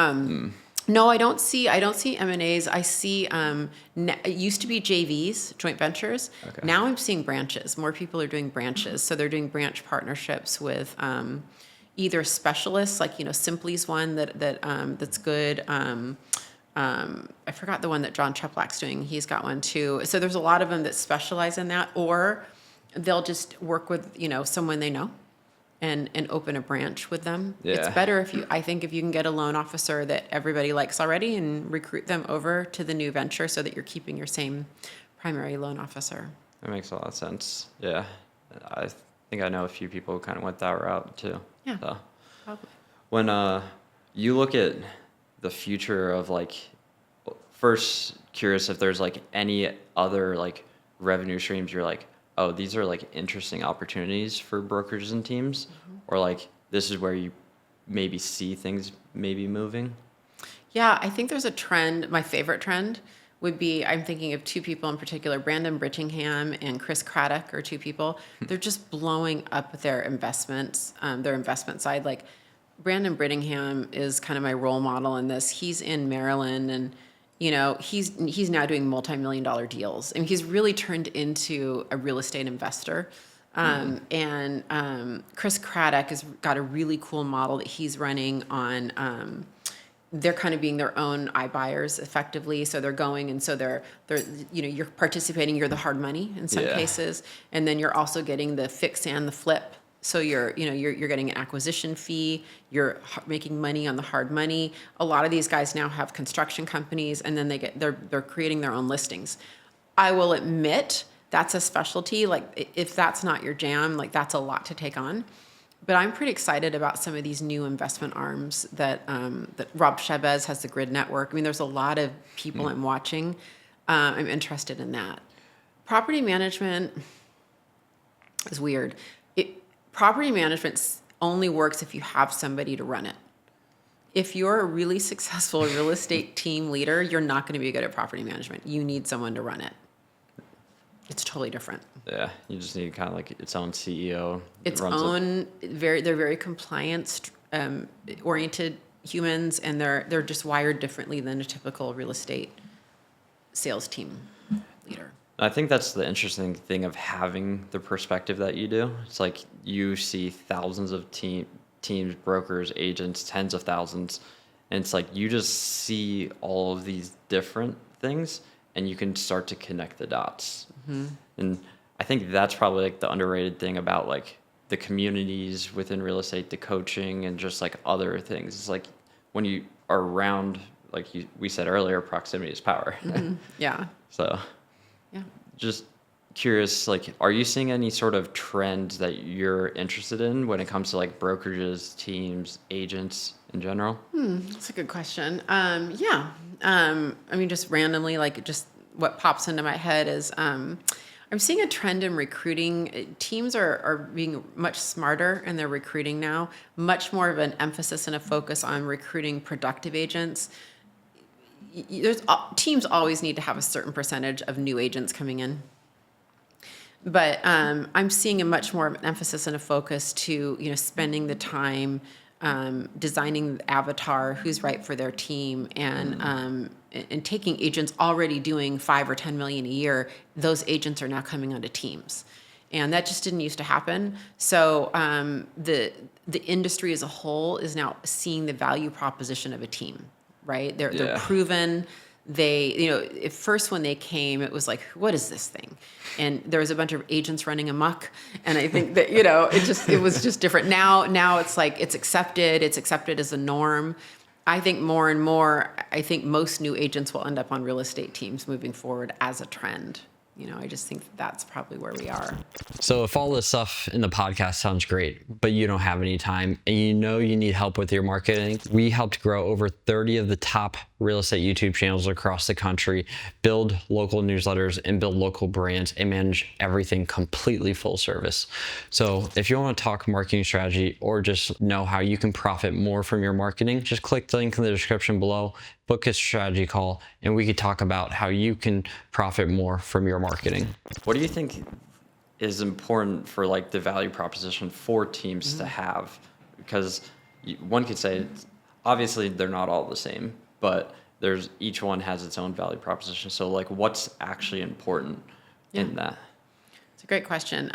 A: No, I don't see M&As. I see, it used to be JVs, joint ventures.
B: Okay.
A: Now I'm seeing branches. More people are doing branches. So they're doing branch partnerships with either specialists, like, Simply's one that's good. I forgot the one that John Cheplack's doing. He's got one too. So there's a lot of them that specialize in that, or they'll just work with, someone they know and open a branch with them.
B: Yeah.
A: It's better if you can get a loan officer that everybody likes already and recruit them over to the new venture so that you're keeping your same primary loan officer.
B: That makes a lot of sense. Yeah. I think I know a few people who kind of went that route too.
A: Yeah.
B: So.
A: Probably.
B: When you look at the future of like, first curious if there's like any other like revenue streams you're like, oh, these are like interesting opportunities for brokers and teams, or like this is where you maybe see things maybe moving?
A: Yeah, I think there's a trend, my favorite trend, would be, I'm thinking of two people in particular, Brandon Brittingham and Chris Craddock are two people. They're just blowing up their investments, their investment side. Like Brandon Brittingham is kind of my role model in this. He's in Maryland, and he's now doing multi-million-dollar deals, and he's really turned into a real estate investor. And Chris Craddock has got a really cool model that he's running on. They're kind of being their own iBuyers effectively. So they're going, and so they're you're participating. You're the hard money in some cases, and then you're also getting the fix and the flip. So you're getting an acquisition fee. You're making money on the hard money. A lot of these guys now have construction companies, and then they're creating their own listings. I will admit that's a specialty. Like if that's not your jam, like that's a lot to take on. But I'm pretty excited about some of these new investment arms that Rob Chavez has, the Grid Network. I mean, there's a lot of people I'm watching. I'm interested in that. Property management is weird. Property management only works if you have somebody to run it. If you're a really successful real estate team leader, you're not going to be good at property management. You need someone to run it. It's totally different.
B: Yeah, you just need kind of like its own CEO.
A: They're very compliance oriented humans, and they're just wired differently than a typical real estate sales team leader.
B: I think that's the interesting thing of having the perspective that you do. It's like you see thousands of teams, brokers, agents, tens of thousands, and it's like you just see all of these different things, and you can start to connect the dots. And I think that's probably like the underrated thing about like the communities within real estate, the coaching, and just like other things. It's like when you are around, like we said earlier, proximity is power.
A: Yeah.
B: So
A: yeah.
B: Just curious, like, are you seeing any sort of trends that you're interested in when it comes to like brokerages, teams, agents in general?
A: That's a good question. Yeah. I mean, just randomly, like just what pops into my head is I'm seeing a trend in recruiting. Teams are being much smarter in their recruiting now, much more of an emphasis and a focus on recruiting productive agents. Teams always need to have a certain percentage of new agents coming in. But I'm seeing a much more of an emphasis and a focus to, spending the time designing the avatar, who's right for their team, and taking agents already doing 5 or 10 million a year. Those agents are now coming onto teams, and that just didn't used to happen. So the industry as a whole is now seeing the value proposition of a team. Right? They're proven. They, at first when they came, it was like, what is this thing? And there was a bunch of agents running amok. And I think that, it was just different. Now it's like, it's accepted as a norm. I think more and more, I think most new agents will end up on real estate teams moving forward as a trend. I just think that's probably where we are.
C: So if all this stuff in the podcast sounds great, but you don't have any time and you need help with your marketing, we helped grow over 30 of the top real estate YouTube channels across the country, build local newsletters and build local brands and manage everything completely full service. So if you want to talk marketing strategy or just know how you can profit more from your marketing, just click the link in the description below, book a strategy call, and we could talk about how you can profit more from your marketing.
B: What do you think is important for like the value proposition for teams to have? Because one could say, obviously they're not all the same, but each one has its own value proposition. So like what's actually important in that?
A: It's a great question.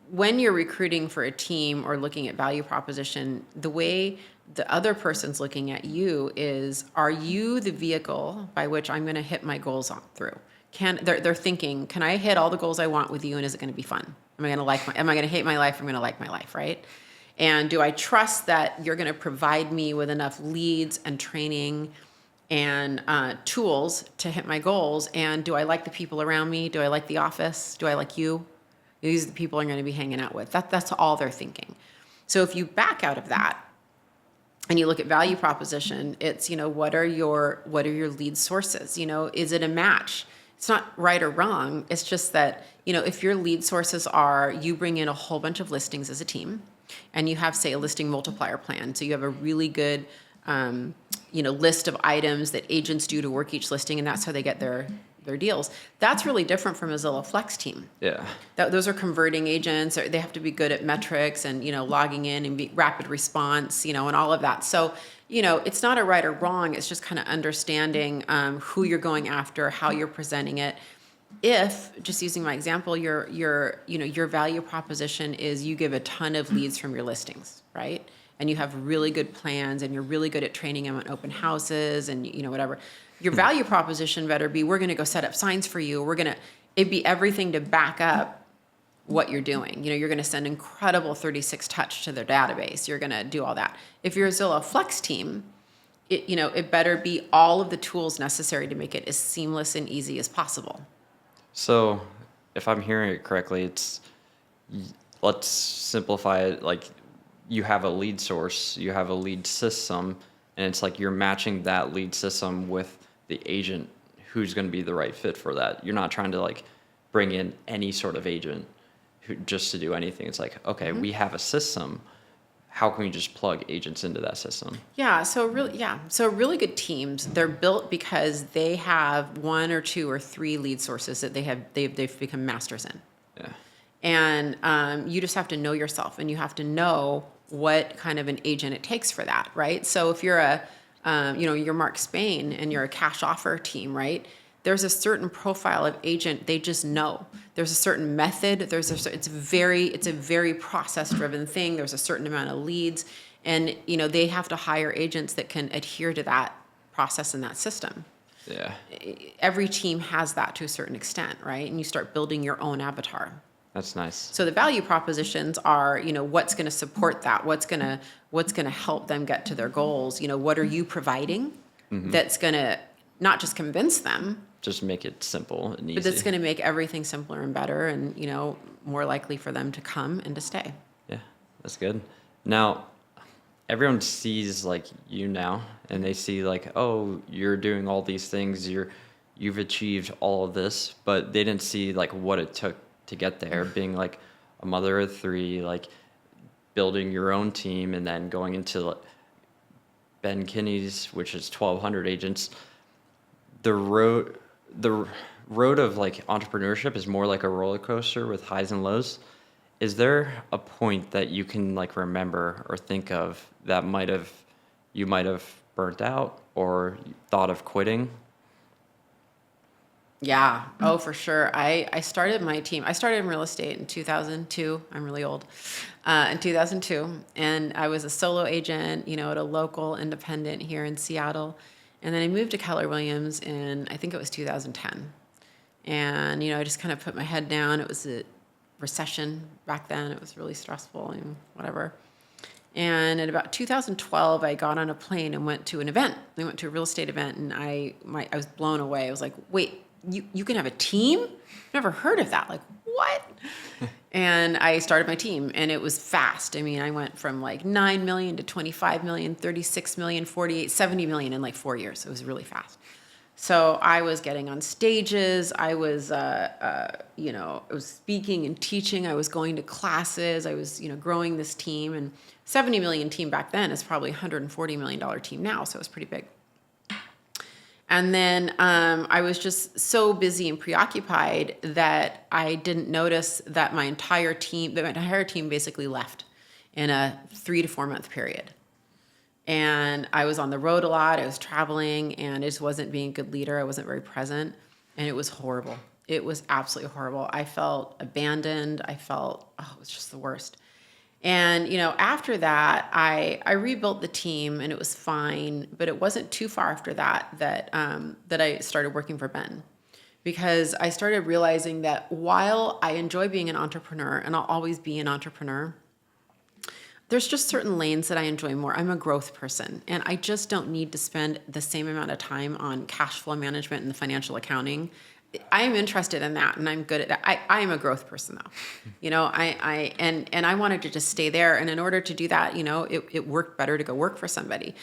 A: When you're recruiting for a team or looking at value proposition, the way the other person's looking at you is, are you the vehicle by which I'm going to hit my goals through? They're thinking, can I hit all the goals I want with you, and is it going to be fun? Am I going to hate my life? I'm going to like my life, right? And do I trust that you're going to provide me with enough leads and training and tools to hit my goals? And do I like the people around me? Do I like the office? Do I like you? These are the people I'm going to be hanging out with. That's all they're thinking. So if you back out of that and you look at value proposition, it's, what are your lead sources? Is it a match? It's not right or wrong. It's just that, if your lead sources are, you bring in a whole bunch of listings as a team, and you have, say, a listing multiplier plan. So you have a really good, list of items that agents do to work each listing, and that's how they get their deals. That's really different from a Zillow Flex team.
B: Yeah.
A: Those are converting agents, or they have to be good at metrics and, logging in and be rapid response, and all of that. So, it's not a right or wrong. It's just kind of understanding who you're going after, how you're presenting it. If, just using my example, your value proposition is you give a ton of leads from your listings, right? And you have really good plans, and you're really good at training them on open houses and, whatever. Your value proposition better be, we're going to go set up signs for you. It'd be everything to back up what you're doing. You're going to send incredible 36 touch to their database. You're going to do all that. If you're a Zillow Flex team, it better be all of the tools necessary to make it as seamless and easy as possible.
B: So if I'm hearing it correctly, let's simplify it. Like, you have a lead source, you have a lead system, and it's like you're matching that lead system with the agent who's going to be the right fit for that. You're not trying to like bring in any sort of agent just to do anything. It's like, okay, we have a system. How can we just plug agents into that system?
A: So really good teams, they're built because they have 1 or 2 or 3 lead sources that they've become masters in.
B: Yeah.
A: And you just have to know yourself, and you have to know what kind of an agent it takes for that, right? So if you're you're Mark Spain and you're a cash offer team, right? There's a certain profile of agent they just know. There's a certain method. It's a very process-driven thing. There's a certain amount of leads, and they have to hire agents that can adhere to that process and that system.
B: Yeah.
A: Every team has that to a certain extent, right? And you start building your own avatar.
B: That's nice.
A: So the value propositions are, what's going to support that? What's going to help them get to their goals? What are you providing that's going to not just convince them,
B: just make it simple and easy.
A: but that's going to make everything simpler and better, and more likely for them to come and to stay.
B: Yeah, that's good. Now, everyone sees like you now, and they see like, oh, you're doing all these things, you've achieved all of this, but they didn't see like what it took to get there, being like a mother of 3, like building your own team, and then going into Ben Kinney's, which is 1,200 agents. The road of like entrepreneurship is more like a roller coaster with highs and lows. Is there a point that you can like remember or think of that you might have burnt out or thought of quitting?
A: Yeah. Oh, for sure. I started my team. I started in real estate in 2002. I'm really old. In 2002. And I was a solo agent, at a local independent here in Seattle. And then I moved to Keller Williams in, I think it was 2010. And, I just kind of put my head down. It was a recession back then. It was really stressful and whatever. And in about 2012, I got on a plane and went to an event. I went to a real estate event, and I was blown away. I was like, wait, you can have a team? Never heard of that. Like, what? And I started my team, and it was fast. I mean, I went from like 9 million to 25 million, 36 million, 48, 70 million in like 4 years. It was really fast. So I was getting on stages. I was, I was speaking and teaching. I was going to classes. I was, growing this team. And 70 million team back then is probably $140 million team now. So it was pretty big. And then I was just so busy and preoccupied that I didn't notice that my entire team basically left in a 3 to 4 month period. And I was on the road a lot. I was traveling, and I just wasn't being a good leader. I wasn't very present, and it was horrible. It was absolutely horrible. I felt abandoned. It was just the worst. And, after that, I rebuilt the team, and it was fine, but it wasn't too far after that I started working for Ben, because I started realizing that while I enjoy being an entrepreneur, and I'll always be an entrepreneur, there's just certain lanes that I enjoy more. I'm a growth person, and I just don't need to spend the same amount of time on cash flow management and the financial accounting. I am interested in that, and I'm good at that. I am a growth person, though. I wanted to just stay there. And in order to do that, it worked better to go work for somebody.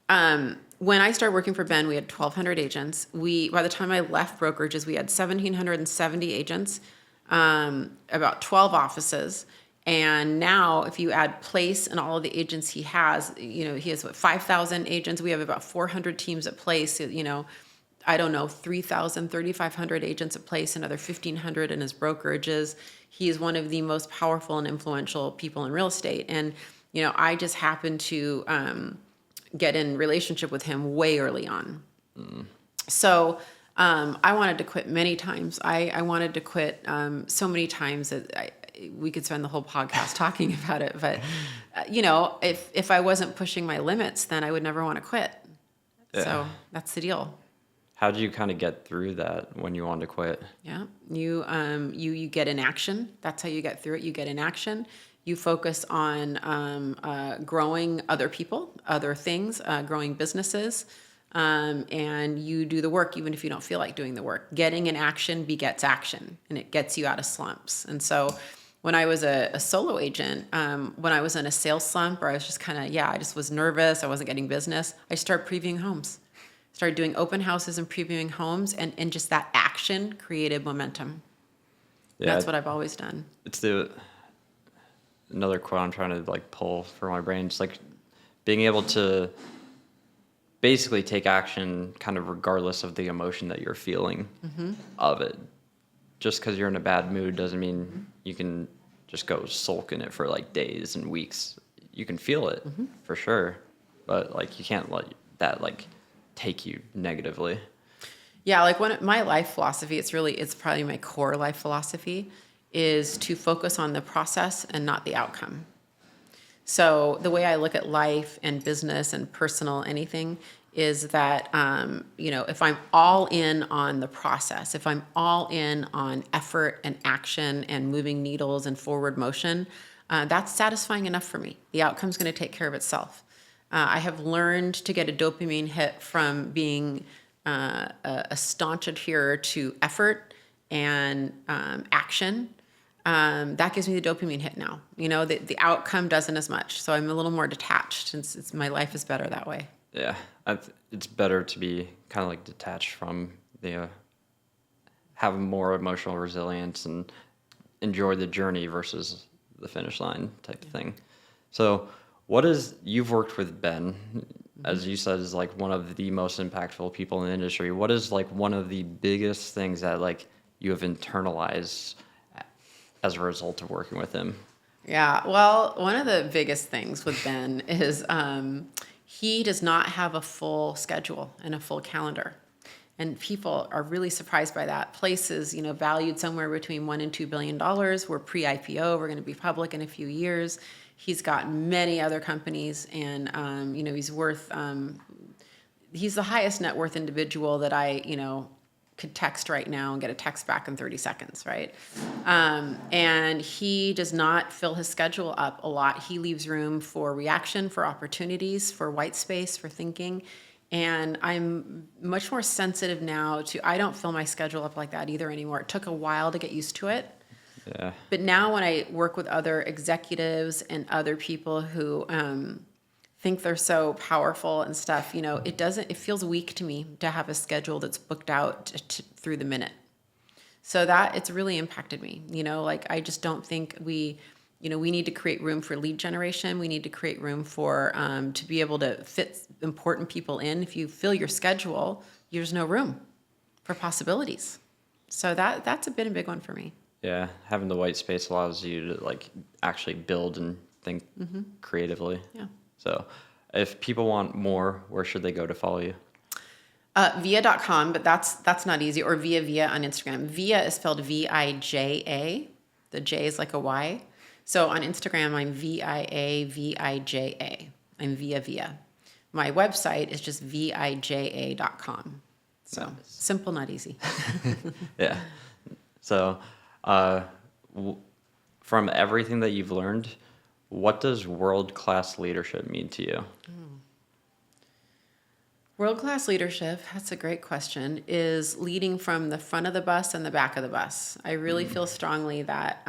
A: When I started working for Ben, we had 1,200 agents. By the time I left brokerages, we had 1,770 agents, about 12 offices. And now if you add Place and all of the agents he has, he has 5,000 agents. We have about 400 teams at Place, I don't know, 3,000, 3,500 agents at Place, another 1,500 in his brokerages. He is one of the most powerful and influential people in real estate. And, I just happened to get in relationship with him way early on. So I wanted to quit many times. I wanted to quit so many times that we could spend the whole podcast talking about it. But, if I wasn't pushing my limits, then I would never want to quit.
B: Yeah.
A: So that's the deal.
B: How did you kind of get through that when you wanted to quit?
A: Yeah, you get in action. That's how you get through it. You get in action. You focus on growing other people, other things, growing businesses, and you do the work even if you don't feel like doing the work. Getting in action begets action, and it gets you out of slumps. And so when I was a solo agent, when I was in a sales slump, or I was just I just was nervous, I wasn't getting business, I started previewing homes. Started doing open houses and previewing homes, and just that action created momentum.
B: Yeah,
A: That's what I've always done.
B: It's another quote I'm trying to pull for my brain. It's being able to basically take action kind of regardless of the emotion that you're feeling of it. Just because you're in a bad mood doesn't mean you can just go sulk in it for days and weeks. You can feel it for sure, but you can't let that take you negatively.
A: Yeah, my life philosophy, it's probably my core life philosophy, is to focus on the process and not the outcome. So the way I look at life and business and personal anything is that, if I'm all in on the process, if I'm all in on effort and action and moving needles and forward motion, that's satisfying enough for me. The outcome's going to take care of itself. I have learned to get a dopamine hit from being a staunch adherer to effort and action. That gives me the dopamine hit now. The outcome doesn't as much. So I'm a little more detached, and my life is better that way.
B: Yeah, it's better to be kind of detached from have more emotional resilience and enjoy the journey versus the finish line type of thing. So you've worked with Ben, as you said, is one of the most impactful people in the industry. What is one of the biggest things that you have internalized as a result of working with him?
A: Yeah, well, one of the biggest things with Ben is he does not have a full schedule and a full calendar. And people are really surprised by that. Place is, valued somewhere between $1 and $2 billion. We're pre-IPO. We're going to be public in a few years. He's got many other companies, and he's worth. He's the highest net worth individual that I could text right now and get a text back in 30 seconds, right? And he does not fill his schedule up a lot. He leaves room for reaction, for opportunities, for white space, for thinking. And I'm much more sensitive now I don't fill my schedule up like that either anymore. It took a while to get used to it.
B: Yeah.
A: But now when I work with other executives and other people who think they're so powerful and stuff, it feels weak to me to have a schedule that's booked out through the minute. So it's really impacted me. I just don't think we need to create room for lead generation. We need to create room for to be able to fit important people in. If you fill your schedule, there's no room for possibilities. So that's a big one for me.
B: Yeah, having the white space allows you to actually build and think creatively.
A: Yeah.
B: So if people want more, where should they go to follow you?
A: Vija.com, but that's not easy. Or Vija on Instagram. Vija is spelled V-I-J-A. The J is like a Y. So on Instagram, I'm V-I-A-V-I-J-A. I'm Vija. My website is just vija.com. So
B: Nice.
A: Simple, not easy.
B: Yeah. So from everything that you've learned, what does world-class leadership mean to you?
A: World-class leadership, that's a great question, is leading from the front of the bus and the back of the bus. I really feel strongly that,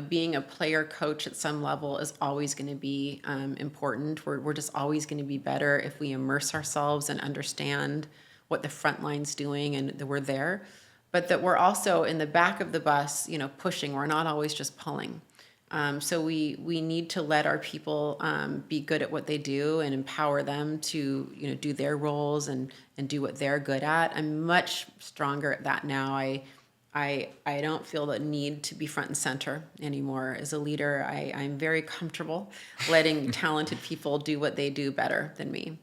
A: being a player coach at some level is always going to be important. We're just always going to be better if we immerse ourselves and understand what the front line's doing and that we're there. But that we're also in the back of the bus, pushing. We're not always just pulling. So we need to let our people be good at what they do and empower them to, do their roles and do what they're good at. I'm much stronger at that now. I don't feel the need to be front and center anymore. As a leader, I'm very comfortable letting talented people do what they do better than me.